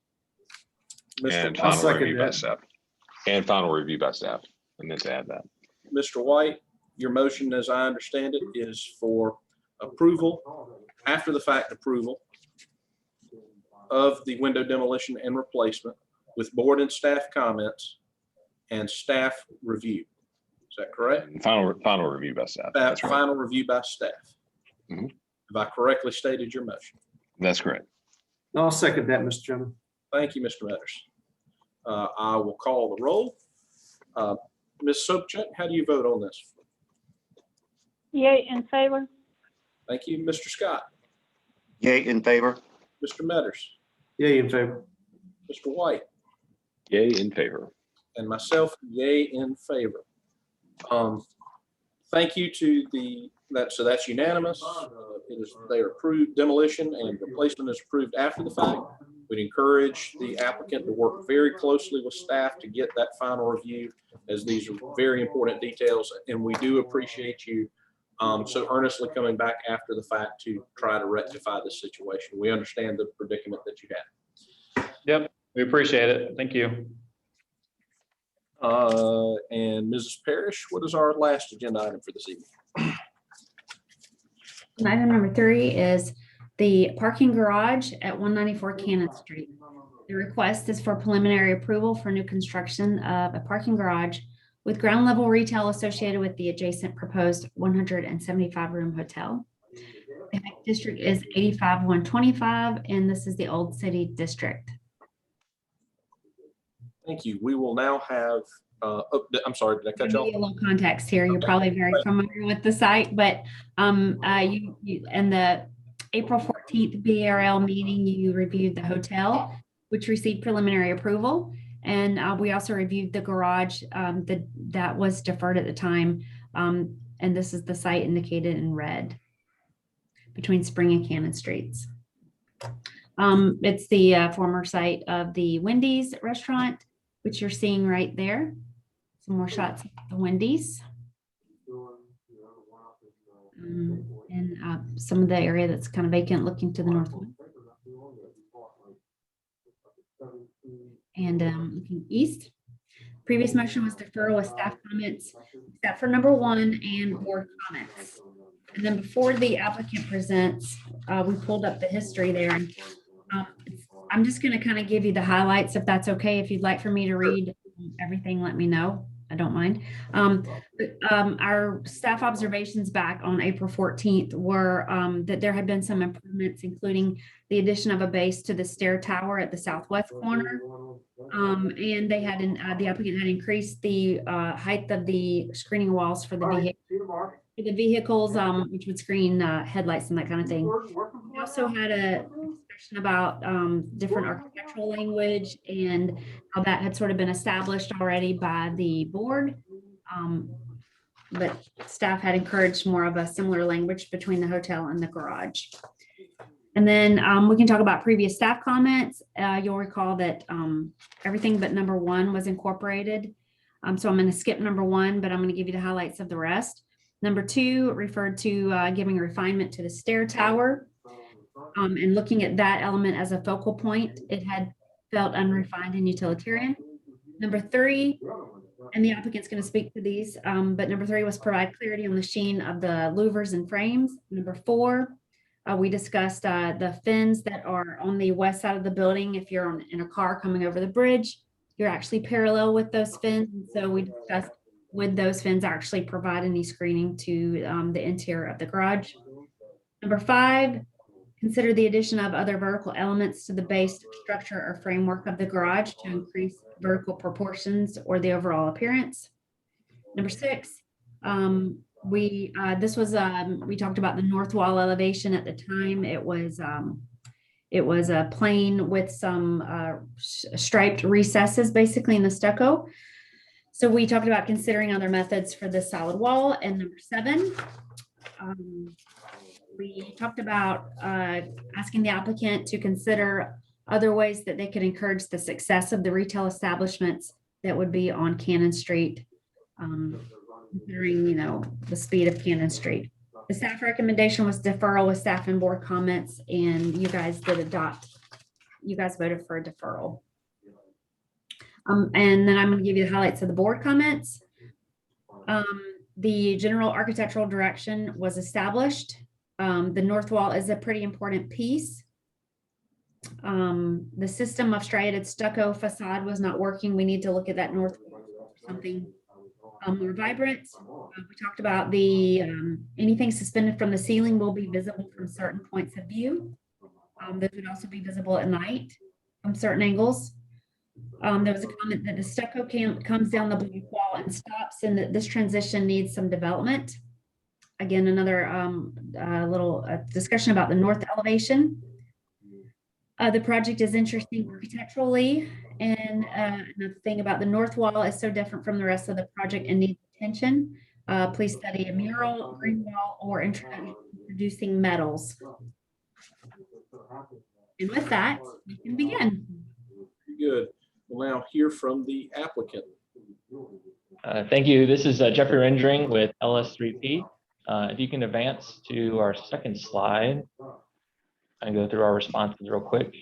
And I'll final second review by that. staff. And final review by staff. I meant to add that. Mr. White, your motion, as I understand it, is for approval, after the fact approval of the window demolition and replacement with board and staff comments and staff review. Is that correct? And final review by staff. That's right. Final review by staff. Mhm. Have I correctly stated your motion? That's correct. I'll second that, Mr. Chairman. Thank you, Mr. Metters. I will call the roll. Ms. Sobchak, how do you vote on this? Yay, in favor. Thank you, Mr. Scott. Yay, in favor. Mr. Metters, Yay, in favor. Mr. White, Yay, in favor. and myself, yay, in favor. Thank you to so that's unanimous. They are approved, demolition and replacement is approved after the fact. We'd encourage the applicant to work very closely with staff to get that final review, as these are very important details, and we do appreciate you so earnestly coming back after the fact to try to rectify this situation. We understand the predicament that you had. Yep. We appreciate it. Thank you. And Mrs. Parrish, what is our last agenda item for this evening? Item number 3 is the parking garage at 194 Cannon Street. The request is for preliminary approval for new construction of a parking garage with ground level retail associated with the adjacent proposed 175 room hotel. The district is 85-125, and this is the Old City District. Thank you. We will now have, I'm sorry, did I cut you off? Maybe a little context here. You're probably very familiar with the site, but you in the April 14th BRL meeting, you reviewed the hotel, which received preliminary approval. And we also reviewed the garage that was deferred at the time. And this is the site indicated in red between Spring and Cannon Streets. It's the former site of the Wendy's restaurant, which you're seeing right there. Some more shots of the Wendy's. And some of the area that's kind of vacant looking to the northwest. And looking east. Previous motion was deferral with staff comments, except for number 1 and board comments. And then before the applicant presents, we pulled up the history there. And I'm just going to kind of give you the highlights, if that's okay. If you'd like for me to read everything, let me know. I don't mind. Our staff observations back on April 14th were that there had been some improvements, including the addition of a base to the stair tower at the southwest corner. And they had, the applicant had increased the height of the screening walls for the vehicles, which would screen headlights and that kind of thing. We also had a discussion about different architectural language and how that had sort of been established already by the board. But staff had encouraged more of a similar language between the hotel and the garage. And then we can talk about previous staff comments. You'll recall that everything but number 1 was incorporated. So I'm going to skip number 1, but I'm going to give you the highlights of the rest. Number 2 referred to giving refinement to the stair tower and looking at that element as a focal point. It had felt unrefined and utilitarian. Number 3, and the applicant's going to speak to these, but number 3 was provide clarity on the sheen of the louvers and frames. Number 4, we discussed the fins that are on the west side of the building. If you're in a car coming over the bridge, you're actually parallel with those fins. And so we discussed would those fins actually provide any screening to the interior of the garage. Number 5, consider the addition of other vertical elements to the base structure or framework of the garage to increase vertical proportions or the overall appearance. Number 6, we talked about the north wall elevation at the time. It was a plain with some striped recesses basically in the stucco. So we talked about considering other methods for the solid wall. And number 7, we talked about asking the applicant to consider other ways that they could encourage the success of the retail establishments that would be on Cannon Street, considering, the speed of Cannon Street. The staff recommendation was deferral with staff and board comments, and you guys voted for a deferral. And then I'm going to give you the highlights of the board comments. The general architectural direction was established. The north wall is a pretty important piece. The system of striated stucco facade was not working. We need to look at that north wall for something more vibrant. We talked about the anything suspended from the ceiling will be visible from certain points of view. Those would also be visible at night from certain angles. There was a comment that the stucco comes down the black wall and stops, and that this transition needs some development. Again, another little discussion about the north elevation. The project is interesting architecturally, and another thing about the north wall is so different from the rest of the project and needs attention. Please study a mural, green wall, or introducing metals. And with that, we can begin. Good. We'll now hear from the applicant. Thank you. This is Jeffrey Rendering with LS3P. If you can advance to our second slide and go through our responses real quick.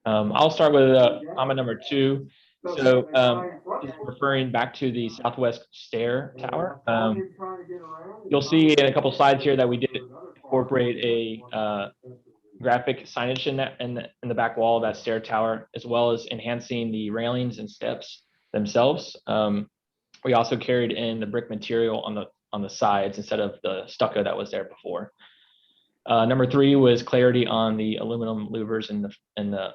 I'll start with comment number 2. So referring back to the southwest stair tower, you'll see in a couple slides here that we did incorporate a graphic signage in the back wall of that stair tower, as well as enhancing the railings and steps themselves. We also carried in the brick material on the sides instead of the stucco that was there before. Number 3 was clarity on the aluminum louvers and the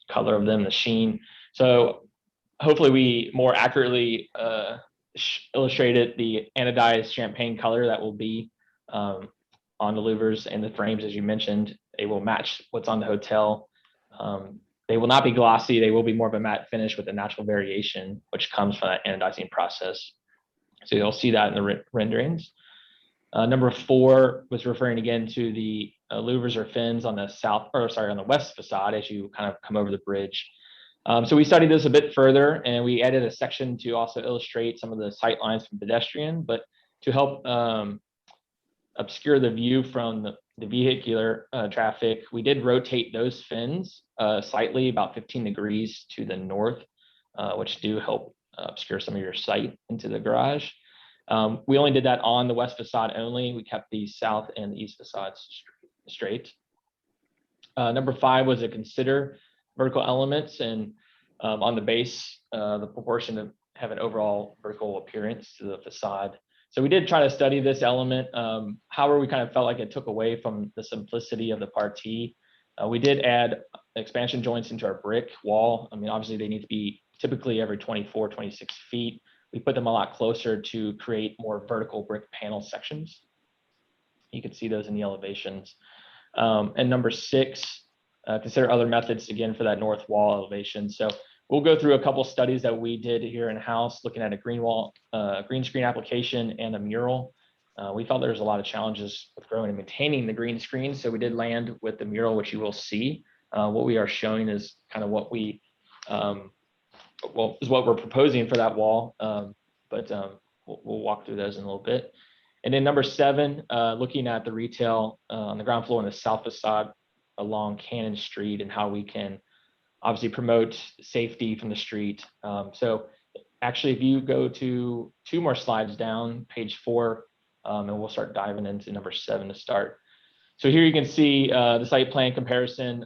color of them, the sheen. So hopefully we more accurately illustrated the anodized champagne color that will be on the louvers and the frames, as you mentioned. They will match what's on the hotel. They will not be glossy. They will be more of a matte finish with a natural variation, which comes from that anodizing process. So you'll see that in the renderings. Number 4 was referring again to the louvers or fins on the west facade as you kind of come over the bridge. So we studied this a bit further, and we added a section to also illustrate some of the sight lines from pedestrian, but to help obscure the view from the vehicular traffic, we did rotate those fins slightly about 15 degrees to the north, which do help obscure some of your sight into the garage. We only did that on the west facade only. We kept the south and east facades straight. Number 5 was to consider vertical elements, and on the base, the proportion to have an overall vertical appearance to the facade. So we did try to study this element. However, we kind of felt like it took away from the simplicity of the partie. We did add expansion joints into our brick wall. I mean, obviously they need to be typically every 24, 26 feet. We put them a lot closer to create more vertical brick panel sections. You can see those in the elevations. And number 6, consider other methods again for that north wall elevation. So we'll go through a couple studies that we did here in-house, looking at a green screen application and a mural. We felt there was a lot of challenges with growing and maintaining the green screen. So we did land with the mural, which you will see. What we are showing is kind of what we, is what we're proposing for that wall. We'll walk through those in a little bit. And then number 7, looking at the retail on the ground floor and the south facade along Cannon Street and how we can obviously promote safety from the street. So actually, if you go to 2 more slides down, page 4, and we'll start diving into number 7 to start. So here you can see the site plan comparison.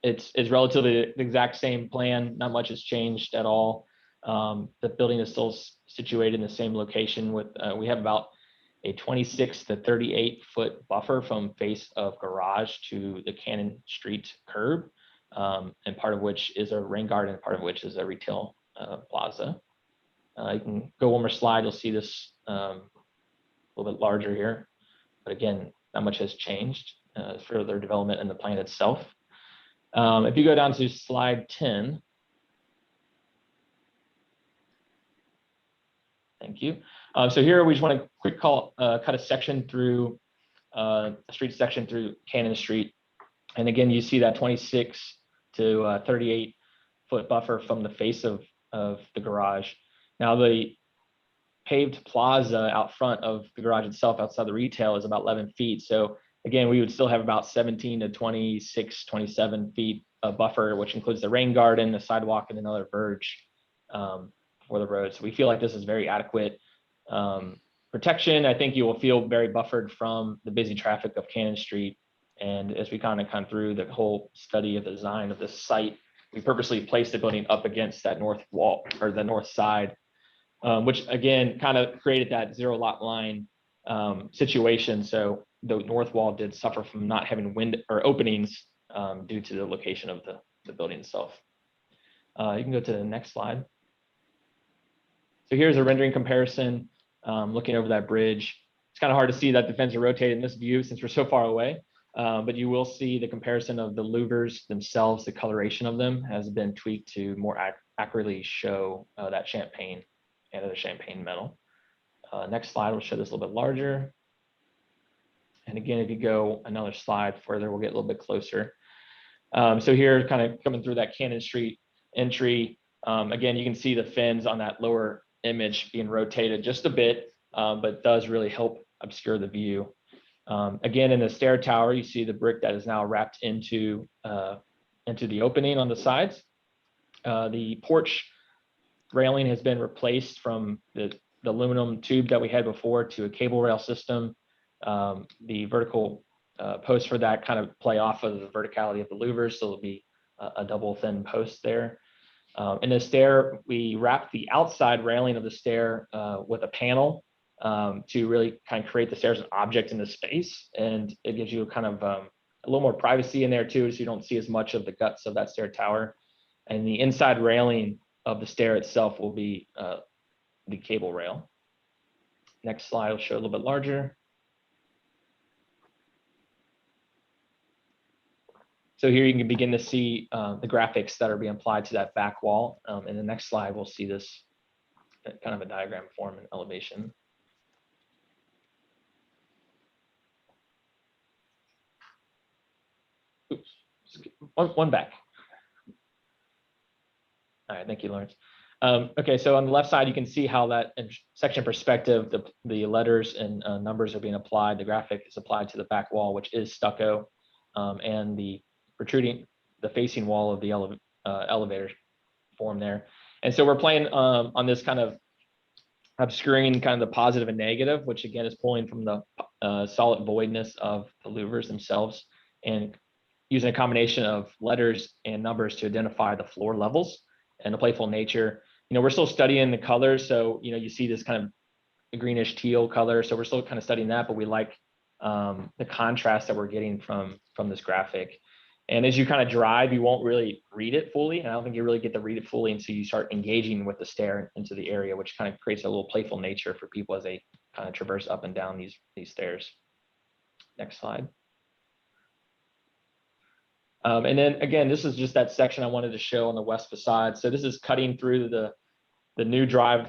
It's relatively the exact same plan. Not much has changed at all. The building is still situated in the same location with, we have about a 26 to 38 foot buffer from face of garage to the Cannon Street curb, and part of which is a rain garden, part of which is a retail plaza. You can go 1 more slide, you'll see this a little bit larger here, but again, not much has changed for their development and the plan itself. If you go down to slide 10, thank you. So here we just want to cut a section through a street section through Cannon Street. And again, you see that 26 to 38 foot buffer from the face of the garage. Now the paved plaza out front of the garage itself outside the retail is about 11 feet. So again, we would still have about 17 to 26, 27 feet of buffer, which includes the rain garden, the sidewalk, and another verge for the road. So we feel like this is very adequate protection. I think you will feel very buffered from the busy traffic of Cannon Street. And as we kind of come through the whole study of the design of this site, we purposely placed the building up against that north wall or the north side, which again kind of created that 0 lot line situation. So the north wall did suffer from not having wind or openings due to the location of the building itself. You can go to the next slide. So here's a rendering comparison, looking over that bridge. It's kind of hard to see that the fins are rotated in this view since we're so far away, but you will see the comparison of the louvers themselves. The coloration of them has been tweaked to more accurately show that champagne and the champagne metal. Next slide will show this a little bit larger. And again, if you go another slide further, we'll get a little bit closer. So here, kind of coming through that Cannon Street entry, again, you can see the fins on that lower image being rotated just a bit, but does really help obscure the view. Again, in the stair tower, you see the brick that is now wrapped into the opening on the sides. The porch railing has been replaced from the aluminum tube that we had before to a cable rail system. The vertical posts for that kind of play off of the verticality of the louvers, so it'll be a double thin post there. In the stair, we wrapped the outside railing of the stair with a panel to really kind of create the stair as an object in the space, and it gives you kind of a little more privacy in there too, so you don't see as much of the guts of that stair tower. And the inside railing of the stair itself will be the cable rail. Next slide will show a little bit larger. So here you can begin to see the graphics that are being applied to that back wall. In the next slide, we'll see this kind of a diagram form and elevation. Oops, one back. All right, thank you, Lawrence. Okay, so on the left side, you can see how that section perspective, the letters and numbers are being applied. The graphic is applied to the back wall, which is stucco, and the facing wall of the elevator form there. And so we're playing on this kind of obscuring kind of the positive and negative, which again is pulling from the solid voidness of the louvers themselves and using a combination of letters and numbers to identify the floor levels and the playful nature. You know, we're still studying the colors. So, you know, you see this kind of greenish teal color. So we're still kind of studying that, but we like the contrast that we're getting from this graphic. And as you kind of drive, you won't really read it fully. And I don't think you really get to read it fully until you start engaging with the stair into the area, which kind of creates a little playful nature for people as they kind of traverse up and down these stairs. Next slide. And then again, this is just that section I wanted to show on the west facade. So this is cutting through the new driveway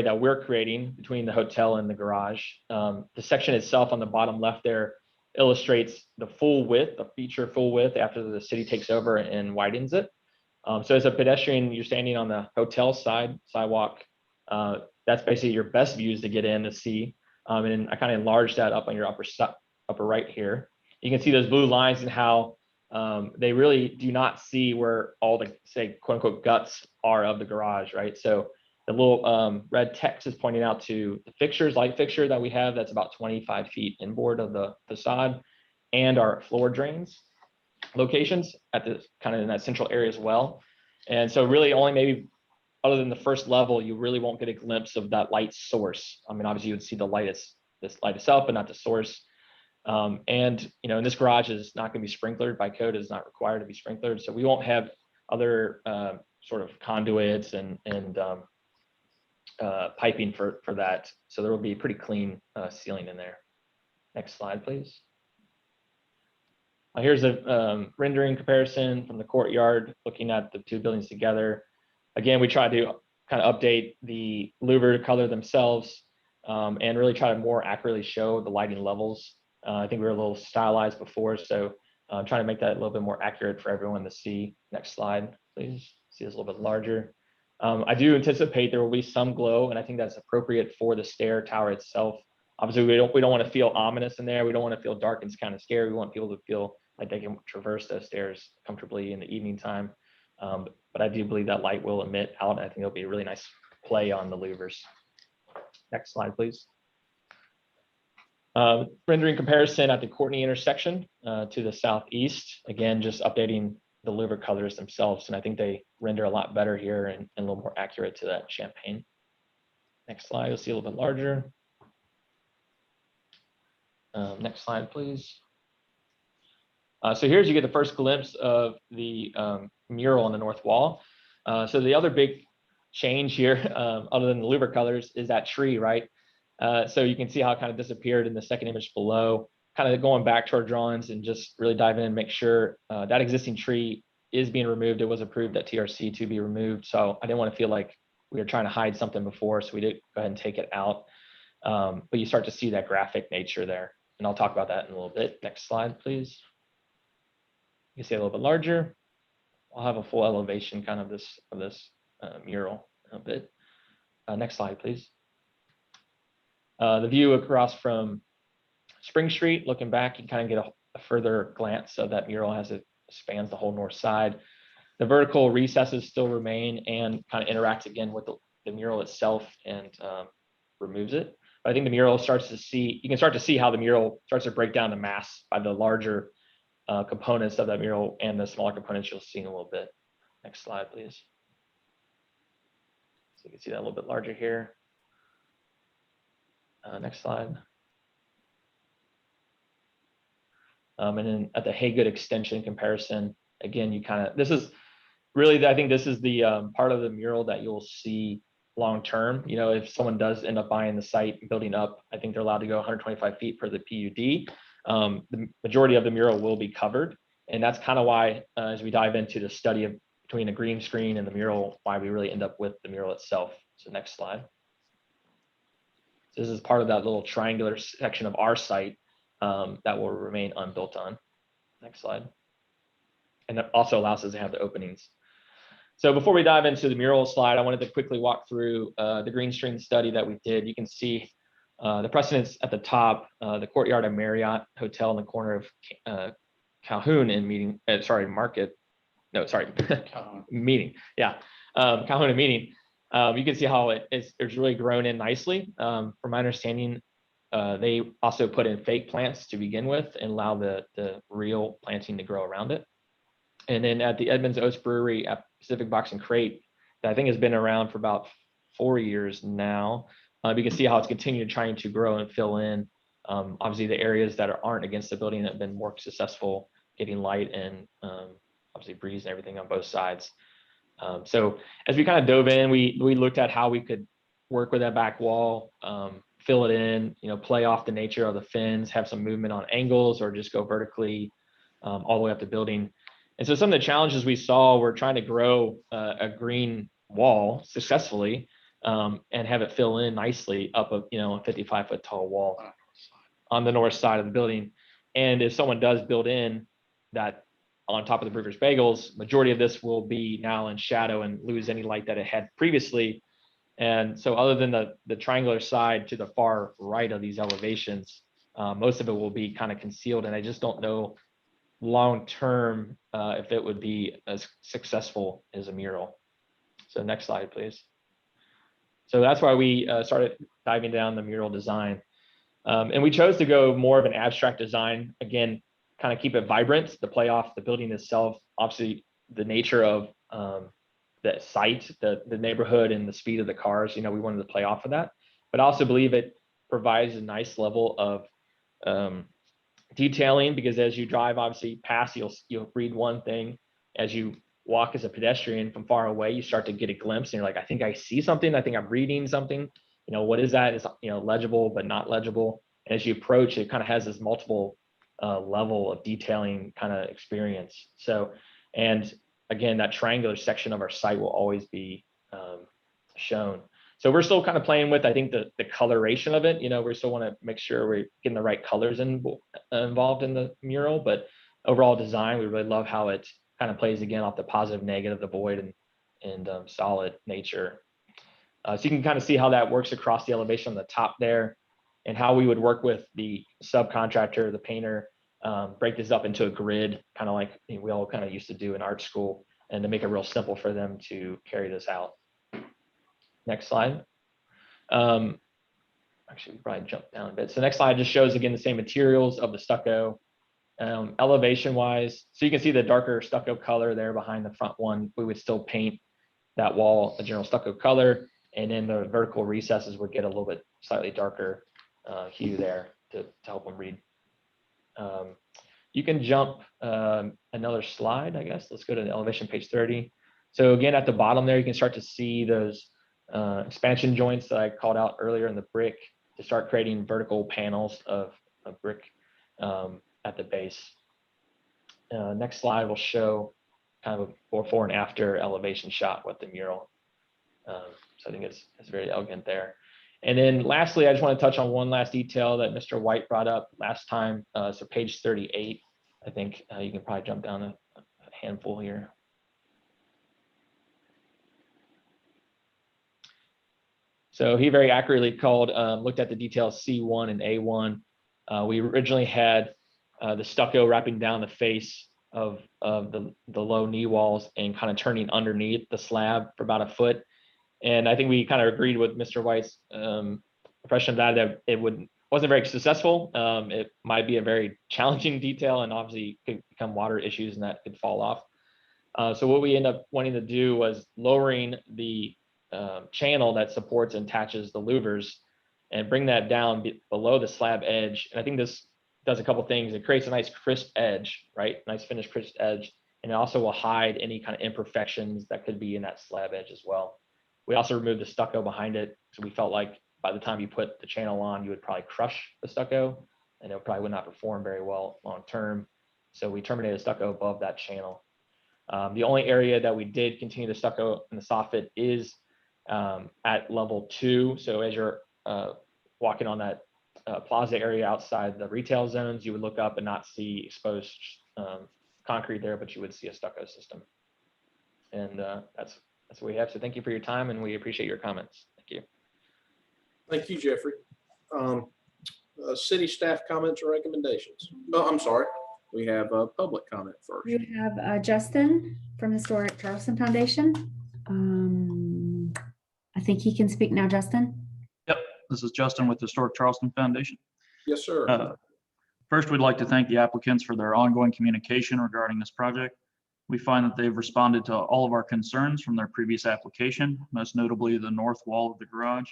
that we're creating between the hotel and the garage. The section itself on the bottom left there illustrates the full width, the feature full width after the city takes over and widens it. So as a pedestrian, you're standing on the hotel side sidewalk. That's basically your best views to get in to see. And I kind of enlarged that up on your upper right here. You can see those blue lines and how they really do not see where all the, say, quote unquote guts are of the garage, right? So the little red text is pointing out to the fixtures, light fixture that we have that's about 25 feet inboard of the facade, and our floor drains locations at the kind of in that central area as well. And so really only maybe other than the first level, you really won't get a glimpse of that light source. I mean, obviously you would see the light as this light itself, but not the source. And you know, and this garage is not going to be sprinklered by code, is not required to be sprinklered. So we won't have other sort of conduits and piping for that. So there will be pretty clean ceiling in there. Next slide, please. Here's a rendering comparison from the courtyard, looking at the two buildings together. Again, we try to kind of update the louver color themselves and really try to more accurately show the lighting levels. I think we were a little stylized before, so trying to make that a little bit more accurate for everyone to see. Next slide, please. See this a little bit larger. I do anticipate there will be some glow, and I think that's appropriate for the stair tower itself. Obviously, we don't want to feel ominous in there. We don't want to feel dark and kind of scary. We want people to feel like they can traverse those stairs comfortably in the evening time. But I do believe that light will emit out. I think it'll be a really nice play on the louvers. Next slide, please. Rendering comparison at the Courtney intersection to the southeast. Again, just updating the louver colors themselves, and I think they render a lot better here and a little more accurate to that champagne. Next slide, you'll see a little bit larger. Next slide, please. So here's you get the first glimpse of the mural on the north wall. So the other big change here, other than the louver colors, is that tree, right? So you can see how it kind of disappeared in the second image below. Kind of going back to our drawings and just really dive in and make sure that existing tree is being removed. It was approved at TRC to be removed. So I didn't want to feel like we were trying to hide something before, so we did go ahead and take it out. But you start to see that graphic nature there. And I'll talk about that in a little bit. Next slide, please. You can see a little bit larger. I'll have a full elevation kind of this mural in a bit. Next slide, please. The view across from Spring Street, looking back, you kind of get a further glance of that mural as it spans the whole north side. The vertical recesses still remain and kind of interacts again with the mural itself and removes it. But I think the mural starts to see, you can start to see how the mural starts to break down the mass by the larger components of that mural and the smaller components you'll see in a little bit. Next slide, please. So you can see that a little bit larger here. Next slide. And then at the Haygood extension comparison, again, you kind of, this is really, I think this is the part of the mural that you'll see long term. You know, if someone does end up buying the site and building up, I think they're allowed to go 125 feet per the PUD. The majority of the mural will be covered. And that's kind of why, as we dive into the study of between the green screen and the mural, why we really end up with the mural itself. So next slide. So this is part of that little triangular section of our site that will remain unbuilt on. Next slide. And that also allows us to have the openings. So before we dive into the mural slide, I wanted to quickly walk through the green screen study that we did. You can see the precedents at the top, the courtyard of Marriott Hotel in the corner of Calhoun and Market. No, sorry, Meeting. Yeah, Calhoun and Meeting. You can see how it's really grown in nicely. From my understanding, they also put in fake plants to begin with and allow the real planting to grow around it. And then at the Edmonds Oats Brewery at Pacific Box and Crate, that I think has been around for about 4 years now. You can see how it's continued trying to grow and fill in. Obviously, the areas that aren't against the building have been more successful getting light and obviously breeze and everything on both sides. So as we kind of dove in, we looked at how we could work with that back wall, fill it in, play off the nature of the fins, have some movement on angles, or just go vertically all the way up the building. And so some of the challenges we saw were trying to grow a green wall successfully and have it fill in nicely up a 55-foot tall wall on the north side of the building. And if someone does build in that on top of the Brewers Bagels, majority of this will be now in shadow and lose any light that it had previously. And so other than the triangular side to the far right of these elevations, most of it will be kind of concealed. And I just don't know long-term if it would be as successful as a mural. So next slide, please. So that's why we started diving down the mural design. And we chose to go more of an abstract design, again, kind of keep it vibrant, the play off the building itself, obviously the nature of the site, the neighborhood and the speed of the cars, we wanted to play off of that, but I also believe it provides a nice level of detailing, because as you drive obviously past, you'll read one thing. As you walk as a pedestrian from far away, you start to get a glimpse and you're like, I think I see something. I think I'm reading something. What is that? It's legible, but not legible. And as you approach, it kind of has this multiple level of detailing kind of experience. So, and again, that triangular section of our site will always be shown. So we're still kind of playing with, I think, the coloration of it. We still want to make sure we're getting the right colors involved in the mural, but overall design, we really love how it kind of plays again off the positive, negative, the void and solid nature. So you can kind of see how that works across the elevation on the top there, and how we would work with the subcontractor, the painter, break this up into a grid, kind of like we all kind of used to do in art school, and to make it real simple for them to carry this out. Next slide. Actually, we probably jump down a bit. So next slide just shows again the same materials of the stucco, elevation wise. So you can see the darker stucco color there behind the front one. We would still paint that wall a general stucco color, and then the vertical recesses would get a little bit slightly darker hue there to help them read. You can jump another slide, I guess. Let's go to the elevation page 30. So again, at the bottom there, you can start to see those expansion joints that I called out earlier in the brick to start creating vertical panels of brick at the base. Next slide will show kind of a before and after elevation shot with the mural. So I think it's very elegant there. And then lastly, I just want to touch on one last detail that Mr. White brought up last time. So page 38, I think you can probably jump down a handful here. So he very accurately looked at the details C1 and A1. We originally had the stucco wrapping down the face of the low knee walls and kind of turning underneath the slab for about a foot. And I think we kind of agreed with Mr. White's impression of that it wasn't very successful. It might be a very challenging detail, and obviously could become water issues and that could fall off. So what we ended up wanting to do was lowering the channel that supports and attaches the louvers and bring that down below the slab edge. And I think this does a couple things. It creates a nice crisp edge, right? Nice finished crisp edge. And it also will hide any kind of imperfections that could be in that slab edge as well. We also removed the stucco behind it. So we felt like by the time you put the channel on, you would probably crush the stucco and it probably would not perform very well long term. So we terminated stucco above that channel. The only area that we did continue the stucco in the soffit is at level 2. So as you're walking on that plaza area outside the retail zones, you would look up and not see exposed concrete there, but you would see a stucco system. And that's what we have. So thank you for your time, and we appreciate your comments. Thank you. Thank you, Jeffrey. City staff comments or recommendations? Oh, I'm sorry. We have a public comment first. We have Justin from Historic Charleston Foundation. I think he can speak now, Justin. Yep, this is Justin with Historic Charleston Foundation. Yes, sir. First, we'd like to thank the applicants for their ongoing communication regarding this project. We find that they've responded to all of our concerns from their previous application, most notably the north wall of the garage.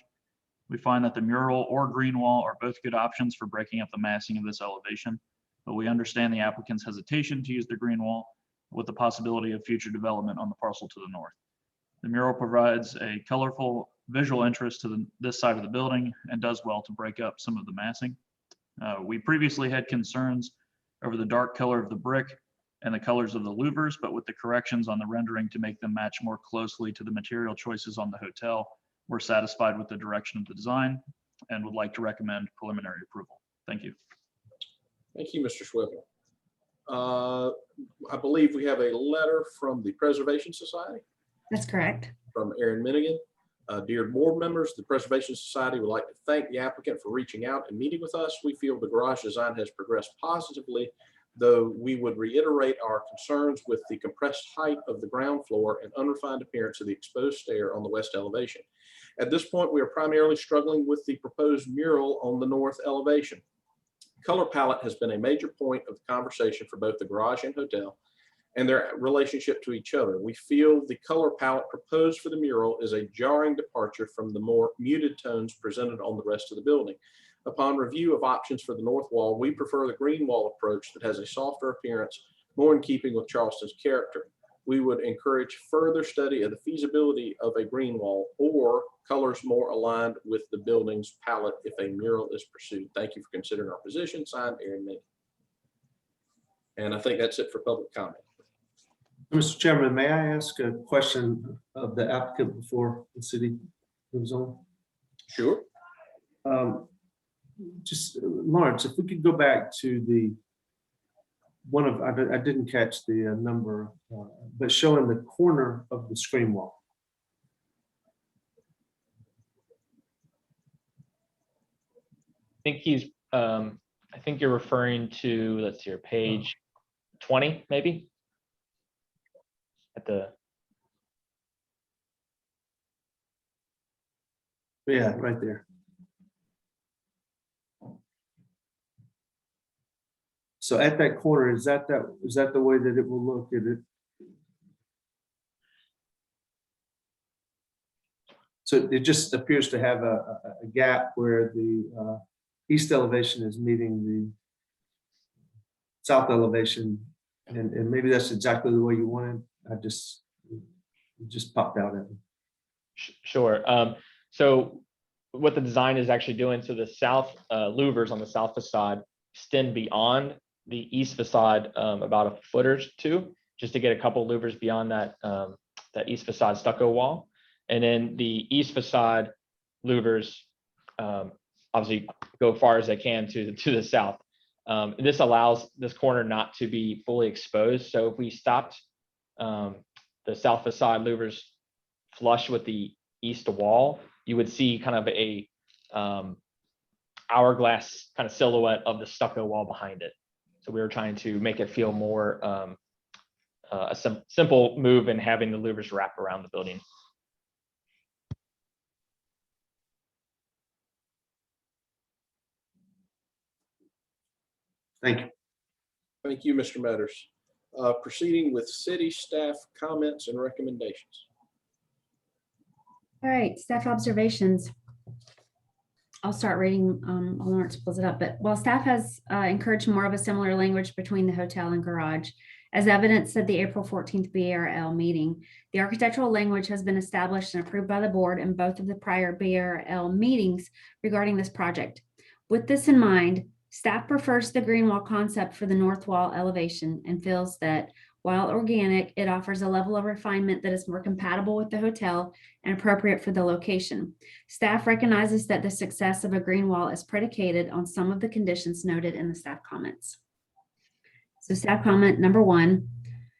We find that the mural or green wall are both good options for breaking up the massing of this elevation, but we understand the applicant's hesitation to use the green wall with the possibility of future development on the parcel to the north. The mural provides a colorful visual interest to this side of the building and does well to break up some of the massing. We previously had concerns over the dark color of the brick and the colors of the louvers, but with the corrections on the rendering to make them match more closely to the material choices on the hotel, we're satisfied with the direction of the design and would like to recommend preliminary approval. Thank you. Thank you, Mr. Schwebel. I believe we have a letter from the Preservation Society That's correct. from Aaron Minigan. Dear board members, the Preservation Society would like to thank the applicant for reaching out and meeting with us. We feel the garage design has progressed positively, though we would reiterate our concerns with the compressed height of the ground floor and unrefined appearance of the exposed stair on the west elevation. At this point, we are primarily struggling with the proposed mural on the north elevation. Color palette has been a major point of conversation for both the garage and hotel and their relationship to each other. We feel the color palette proposed for the mural is a jarring departure from the more muted tones presented on the rest of the building. Upon review of options for the north wall, we prefer the green wall approach that has a softer appearance, more in keeping with Charleston's character. We would encourage further study of the feasibility of a green wall or colors more aligned with the building's palette if a mural is pursued. Thank you for considering our position. Signed, Aaron Minigan. And I think that's it for public comment. Mr. Chairman, may I ask a question of the applicant before the city moves on? Sure. Just Lawrence, if we could go back to the one of, I didn't catch the number, but showing the corner of the screen wall. I think you're referring to, let's see, your page 20, maybe? At the, Yeah, right there. So at that corner, is that the way that it will look at it? So it just appears to have a gap where the east elevation is meeting the south elevation, and maybe that's exactly the way you want it. It just popped out at me. sure. So what the design is actually doing, so the south louvers on the south facade extend beyond the east facade about a foot or two, just to get a couple louvers beyond that that east facade stucco wall. And then the east facade louvers obviously go far as they can to the south. This allows this corner not to be fully exposed. So if we stopped the south facade louvers flush with the east wall, you would see kind of a hourglass kind of silhouette of the stucco wall behind it. So we were trying to make it feel more a simple move in having the louvers wrap around the building. Thank you. Thank you, Mr. Metters. Proceeding with city staff comments and recommendations. All right, staff observations. I'll start reading, while Lawrence pulls it up, but while staff has encouraged more of a similar language between the hotel and garage, as evidenced at the April 14th BRL meeting, the architectural language has been established and approved by the board in both of the prior BRL meetings regarding this project. With this in mind, staff prefers the green wall concept for the north wall elevation and feels that while organic, it offers a level of refinement that is more compatible with the hotel and appropriate for the location. Staff recognizes that the success of a green wall is predicated on some of the conditions noted in the staff comments. So staff comment number one,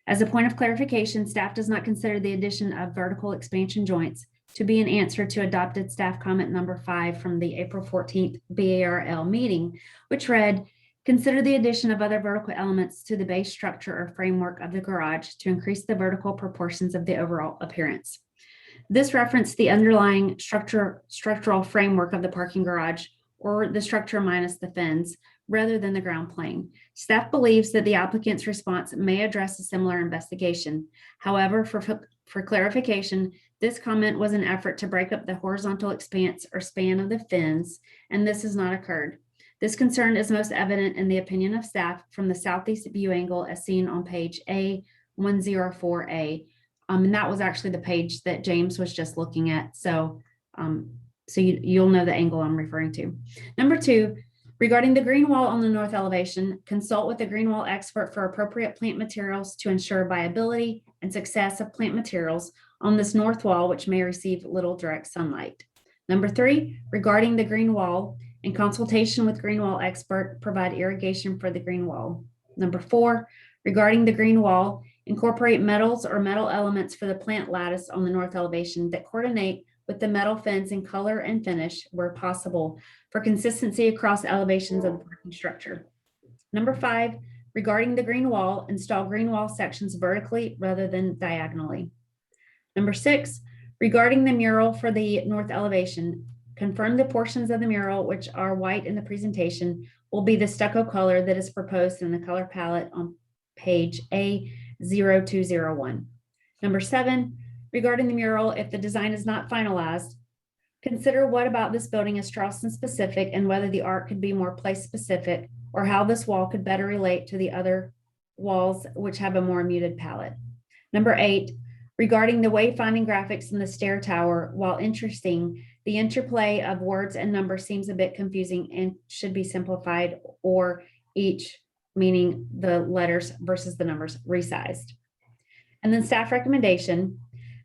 As a point of clarification, staff does not consider the addition of vertical expansion joints to be an answer to adopted staff comment number 5 from the April 14th BARL meeting, which read, consider the addition of other vertical elements to the base structure or framework of the garage to increase the vertical proportions of the overall appearance. This referenced the underlying structural framework of the parking garage, or the structure minus the fins, rather than the ground plane. Staff believes that the applicant's response may address a similar investigation. However, for clarification, this comment was an effort to break up the horizontal expanse or span of the fins, and this has not occurred. This concern is most evident in the opinion of staff from the southeast view angle as seen on page A104A. And that was actually the page that James was just looking at. So, you'll know the angle I'm referring to. Number 2, regarding the green wall on the north elevation, consult with the green wall expert for appropriate plant materials to ensure viability and success of plant materials on this north wall, which may receive little direct sunlight. Number 3, regarding the green wall, in consultation with green wall expert, provide irrigation for the green wall. Number 4, regarding the green wall, incorporate metals or metal elements for the plant lattice on the north elevation that coordinate with the metal fins in color and finish where possible for consistency across elevations of the parking structure. Number 5, regarding the green wall, install green wall sections vertically rather than diagonally. Number 6, regarding the mural for the north elevation, confirm the portions of the mural which are white in the presentation will be the stucco color that is proposed in the color palette on page A0201. Number 7, regarding the mural, if the design is not finalized, consider what about this building is Charleston specific and whether the art could be more place specific or how this wall could better relate to the other walls which have a more muted palette. Number 8, regarding the wayfinding graphics in the stair tower, while interesting, the interplay of words and numbers seems a bit confusing and should be simplified, or each, meaning the letters versus the numbers, resized. And then staff recommendation,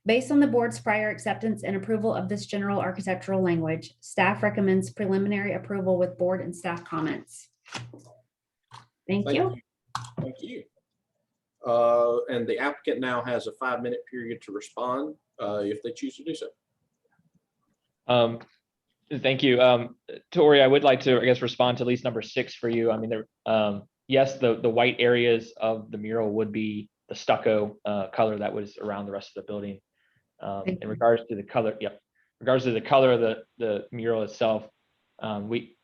based on the board's prior acceptance and approval of this general architectural language, staff recommends preliminary approval with board and staff comments. Thank you. Thank you. And the applicant now has a 5-minute period to respond if they choose to do so. Thank you. Tori, I would like to, I guess, respond to at least number 6 for you. I mean, yes, the white areas of the mural would be the stucco color that was around the rest of the building. In regards to the color, in regards to the color of the mural itself, we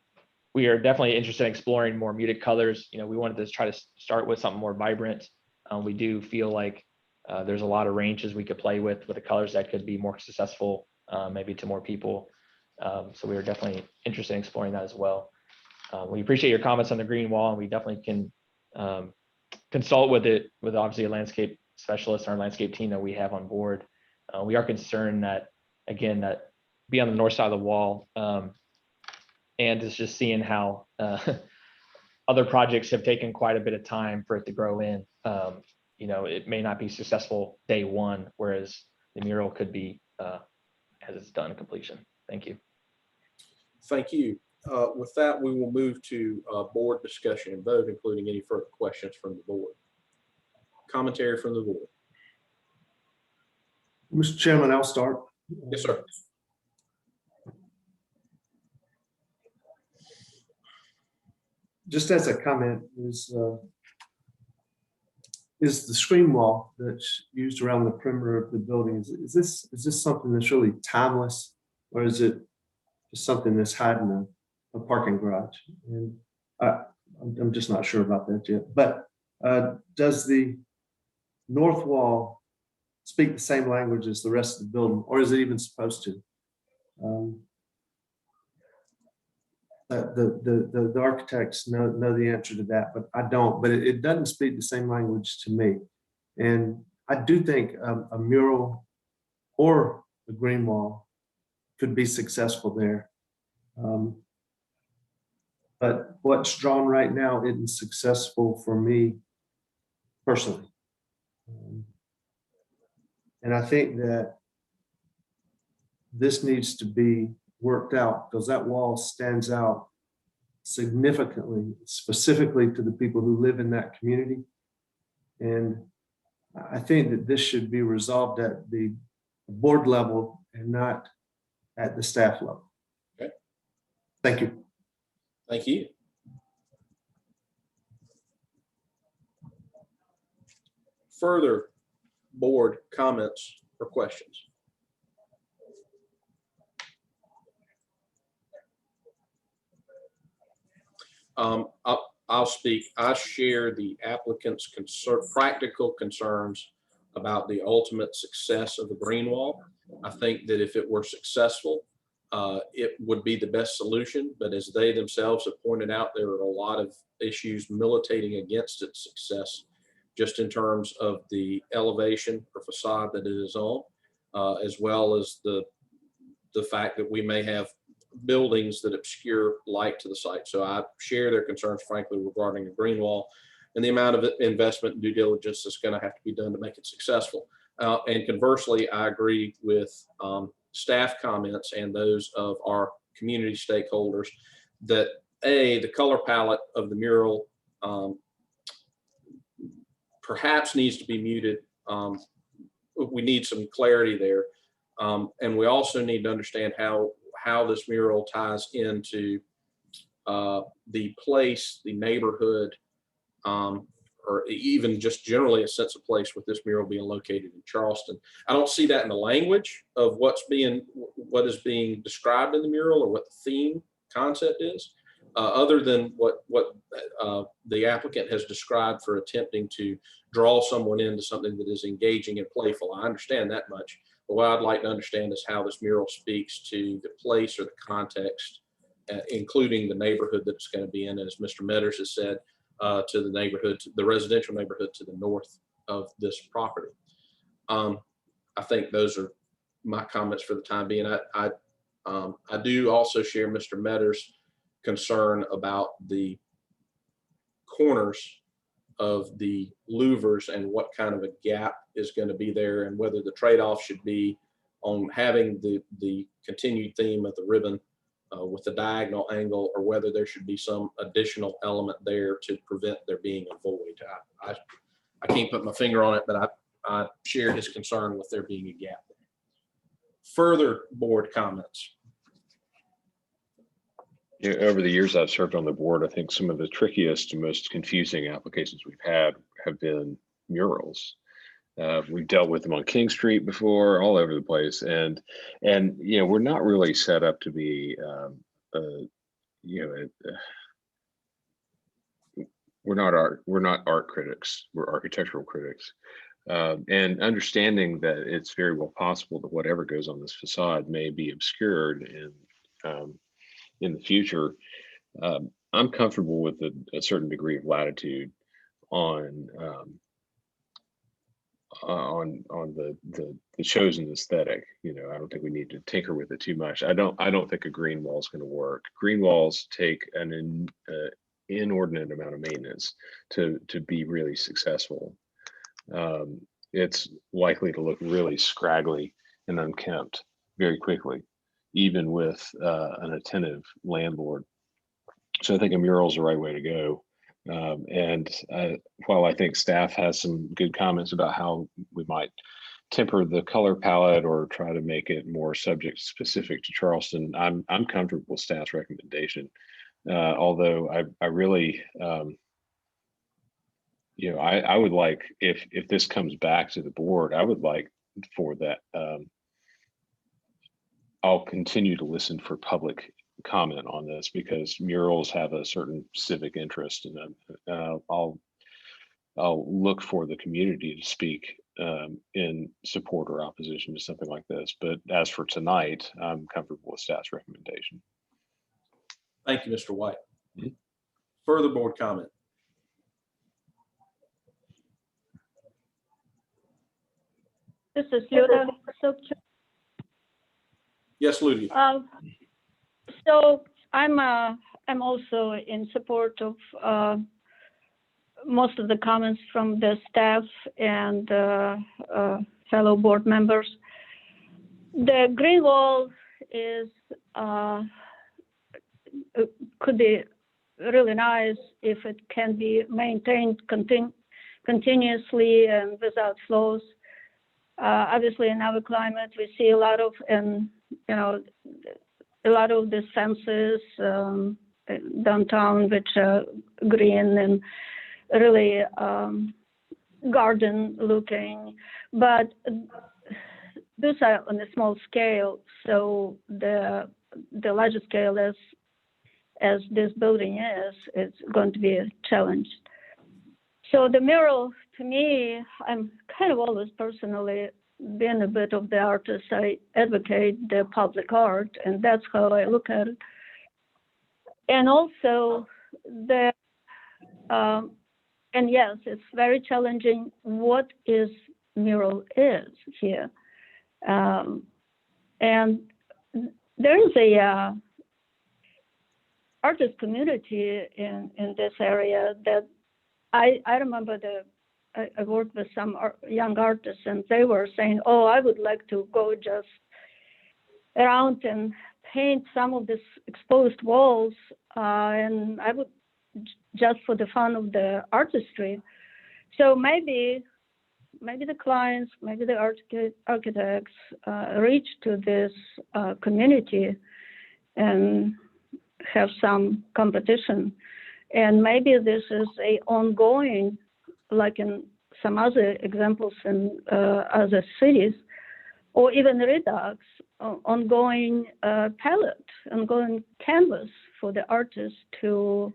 are definitely interested in exploring more muted colors. You know, we wanted to try to start with something more vibrant. We do feel like there's a lot of ranges we could play with the colors that could be more successful, maybe to more people. So we are definitely interested in exploring that as well. We appreciate your comments on the green wall, and we definitely can consult with obviously a landscape specialist, our landscape team that we have on board. We are concerned that, again, that be on the north side of the wall, and it's just seeing how other projects have taken quite a bit of time for it to grow in. You know, it may not be successful day one, whereas the mural could be as it's done completion. Thank you. Thank you. With that, we will move to board discussion and vote, including any further questions from the board. Commentary from the board. Mr. Chairman, I'll start. Yes, sir. Just as a comment, is the screen wall that's used around the perimeter of the building, is this something that's really timeless, or is it just something that's hiding a parking garage? And I'm just not sure about that yet. But does the north wall speak the same language as the rest of the building, or is it even supposed to? The architects know the answer to that, but I don't. But it doesn't speak the same language to me. And I do think a mural or a green wall could be successful there. But what's drawn right now isn't successful for me personally. And I think that this needs to be worked out, because that wall stands out significantly, specifically to the people who live in that community. And I think that this should be resolved at the board level and not at the staff level. Okay. Thank you. Thank you. Further board comments or questions? I'll speak. I share the applicant's practical concerns about the ultimate success of the green wall. I think that if it were successful, it would be the best solution. But as they themselves have pointed out, there are a lot of issues militating against its success, just in terms of the elevation or facade that it is on, as well as the fact that we may have buildings that obscure light to the site. So I share their concerns, frankly, regarding a green wall and the amount of investment and due diligence that's going to have to be done to make it successful. And conversely, I agree with staff comments and those of our community stakeholders that the color palette of the mural perhaps needs to be muted. We need some clarity there. And we also need to understand how this mural ties into the place, the neighborhood, or even just generally a sense of place with this mural being located in Charleston. I don't see that in the language of what is being described in the mural or what the theme concept is, other than what the applicant has described for attempting to draw someone into something that is engaging and playful. I understand that much. But what I'd like to understand is how this mural speaks to the place or the context, including the neighborhood that it's going to be in, as Mr. Metters has said, to the neighborhood, the residential neighborhood to the north of this property. I think those are my comments for the time being. I do also share Mr. Metters' concern about the corners of the louvers and what kind of a gap is going to be there, and whether the trade-off should be on having the continued theme of the ribbon with the diagonal angle, or whether there should be some additional element there to prevent there being a void. I can't put my finger on it, but I share his concern with there being a gap. Further board comments? You know, over the years I've served on the board, I think some of the trickiest and most confusing applications we've had have been murals. We've dealt with them on King Street before, all over the place, and you know, we're not really set up to be we're not art critics, we're architectural critics, and understanding that it's very well possible that whatever goes on this facade may be obscured in the future. I'm comfortable with a certain degree of latitude on the chosen aesthetic. You know, I don't think we need to tinker with it too much. I don't think a green wall is going to work. Green walls take an inordinate amount of maintenance to be really successful. It's likely to look really scraggly and unkempt very quickly, even with an attentive landlord. So I think a mural is the right way to go. And while I think staff has some good comments about how we might temper the color palette or try to make it more subject specific to Charleston, I'm comfortable with staff's recommendation. Although I really, you know, I would like, if this comes back to the board, I would like for that. I'll continue to listen for public comment on this, because murals have a certain civic interest in them. I'll look for the community to speak in support or opposition to something like this. But as for tonight, I'm comfortable with staff's recommendation. Thank you, Mr. White. Further board comment? This is Luda. Yes, Ludy. So I'm also in support of most of the comments from the staff and fellow board members. The green wall is could be really nice if it can be maintained continuously and without flaws. Obviously, in our climate, we see a lot of, and a lot of these fences downtown, which are green and really garden looking, but those are on a small scale. So the larger scale as this building is, it's going to be a challenge. So the mural, to me, I'm kind of always personally been a bit of the artist. I advocate the public art, and that's how I look at it. And also and yes, it's very challenging what is mural is here. And there is a artist community in this area that I remember I worked with some young artists, and they were saying, oh, I would like to go just around and paint some of these exposed walls, and I would just for the fun of the artistry. So maybe the clients, maybe the architects reach to this community and have some competition. And maybe this is a ongoing, like in some other examples in other cities, or even Redux, ongoing palette, ongoing canvas for the artist to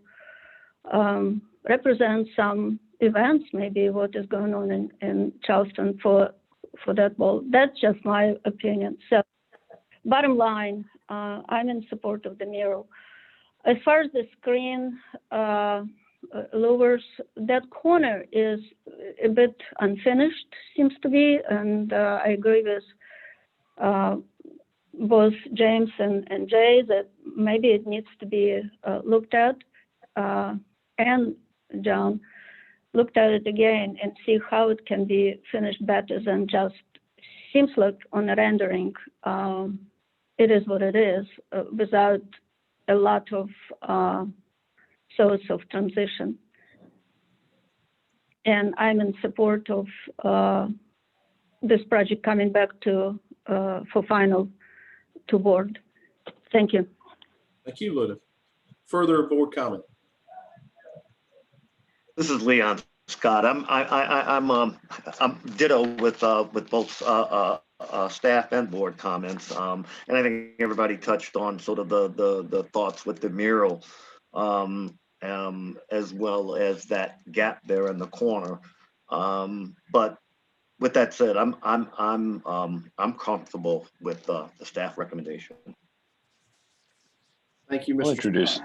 represent some events, maybe what is going on in Charleston for that wall. That's just my opinion. So bottom line, I'm in support of the mural. As far as the screen louvers, that corner is a bit unfinished, seems to be, and I agree with both James and Jay that maybe it needs to be looked at, and John looked at it again and see how it can be finished better than just, seems like on the rendering, it is what it is, without a lot of source of transition. And I'm in support of this project coming back to for final to board. Thank you. Thank you, Luda. Further board comment? This is Leon Scott. I'm ditto with both staff and board comments. And I think everybody touched on sort of the thoughts with the mural, as well as that gap there in the corner. But with that said, I'm comfortable with the staff recommendation. Thank you, Mr.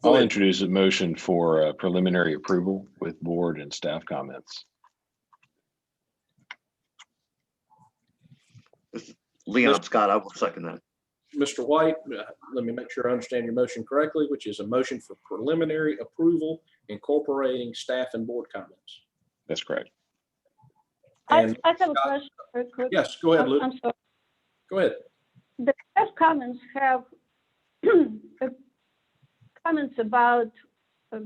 I'll introduce a motion for preliminary approval with board and staff comments. Leon Scott, I will second that. Mr. White, let me make sure I understand your motion correctly, which is a motion for preliminary approval incorporating staff and board comments. That's correct. I And have a Scott, question very quick. yes, go ahead, Luda. I'm sorry. Go ahead. The staff comments have comments about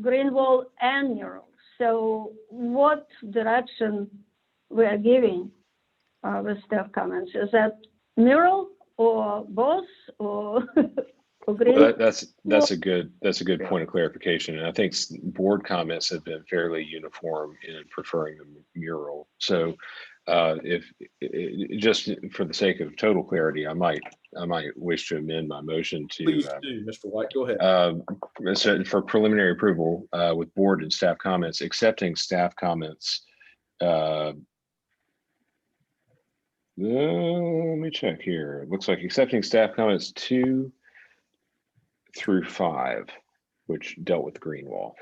green wall and mural. So what direction we are giving with staff comments? Is that mural or both or green? Well, that's a good point of clarification. And I think board comments have been fairly uniform in preferring the mural. So if just for the sake of total clarity, I might wish to amend my motion to. Please do, Mr. White, go ahead. So for preliminary approval with board and staff comments, accepting staff comments. Let me check here. It looks like accepting staff comments 2 through 5, which dealt with the green wall.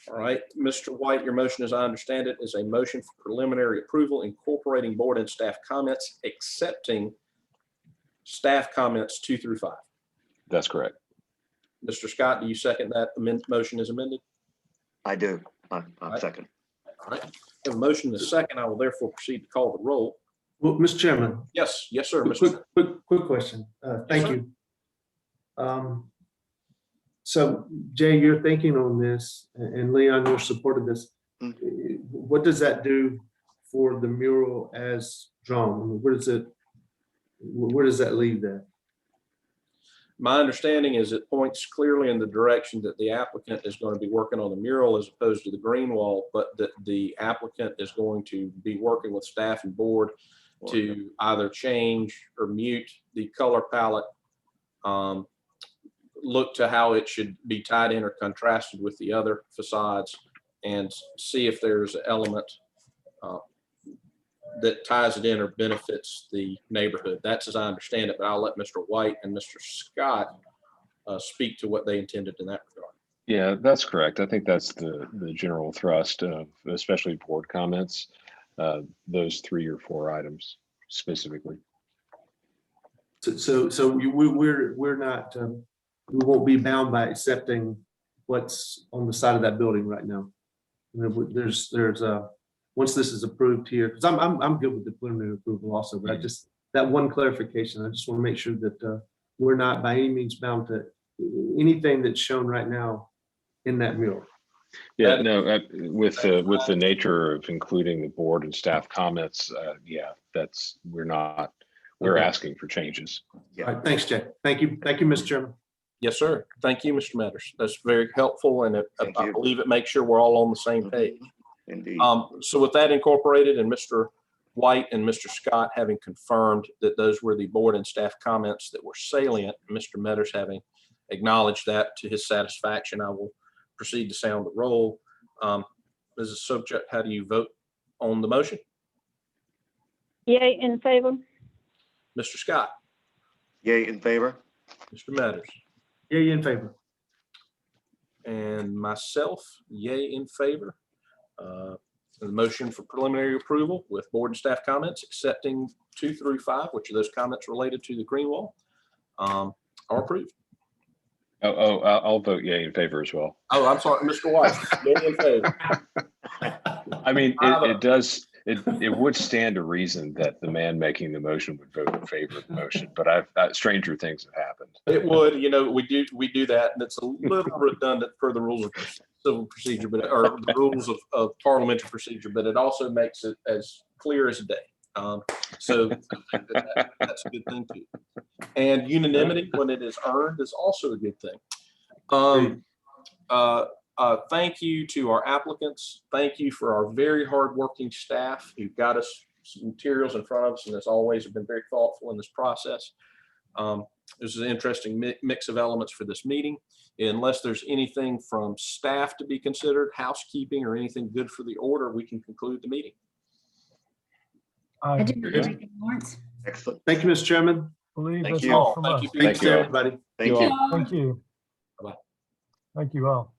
All right, Mr. White, your motion, as I understand it, is a motion for preliminary approval incorporating board and staff comments, accepting staff comments 2 through 5. That's correct. Mr. Scott, do you second that motion is amended? I do. I'm second. All right, we have a motion and a second. I will therefore proceed to call the roll. Well, Mr. Chairman. Yes, yes, sir. Quick question. Thank you. So Jay, you're thinking on this, and Leon, you're supporting this. What does that do for the mural as drawn? I mean, where does that leave that? My understanding is it points clearly in the direction that the applicant is going to be working on the mural as opposed to the green wall, but that the applicant is going to be working with staff and board to either change or mute the color palette, look to how it should be tied in or contrasted with the other facades, and see if there's an element that ties it in or benefits the neighborhood. That's as I understand it, but I'll let Mr. White and Mr. Scott speak to what they intended in that regard. Yeah, that's correct. I think that's the general thrust of especially board comments, those 3 or 4 items specifically. So we're not, we won't be bound by accepting what's on the side of that building right now. There's once this is approved here, because I'm good with the preliminary approval also, but I just, that one clarification, I just want to make sure that we're not by any means bound to anything that's shown right now in that mural. Yeah, no, with the nature of including the board and staff comments, yeah, we're asking for changes. All right, thanks, Jay. Thank you, Mr. Chairman. Yes, sir. Thank you, Mr. Matters. That's very helpful, and I believe it makes sure we're all on the same page. Indeed. So with that incorporated, and Mr. White and Mr. Scott having confirmed that those were the board and staff comments that were salient, Mr. Metters having acknowledged that to his satisfaction, I will proceed to sound the roll. Mrs. Sobchak, how do you vote on the motion? Yay, in favor. Mr. Scott? Yay, in favor. Mr. Metters? Yay, in favor. And myself, yay, in favor. The motion for preliminary approval with board and staff comments, accepting 2 through 5, which are those comments related to the green wall, are approved. I'll vote yay in favor as well. Oh, I'm sorry, Mr. White, yay in favor. I mean, it would stand to reason that the man making the motion would vote in favor of the motion, but stranger things have happened. It would, we do that, and it's a little redundant per the rules of civil procedure, but or the rules of parliamentary procedure, but it also makes it as clear as day. So that's a good thing too. And unanimity when it is earned is also a good thing. Thank you to our applicants. Thank you for our very hardworking staff who got us some materials in front of us, and as always have been very thoughtful in this process. This is an interesting mix of elements for this meeting. Unless there's anything from staff to be considered, housekeeping, or anything good for the order, we can conclude the meeting. I do not have anything, Lawrence. Excellent. Thank you, Mr. Chairman. Believe Thank that's you. all from Thank us. you. Thanks you to all. everybody. Thank you. Thank you. Bye-bye. Thank you all.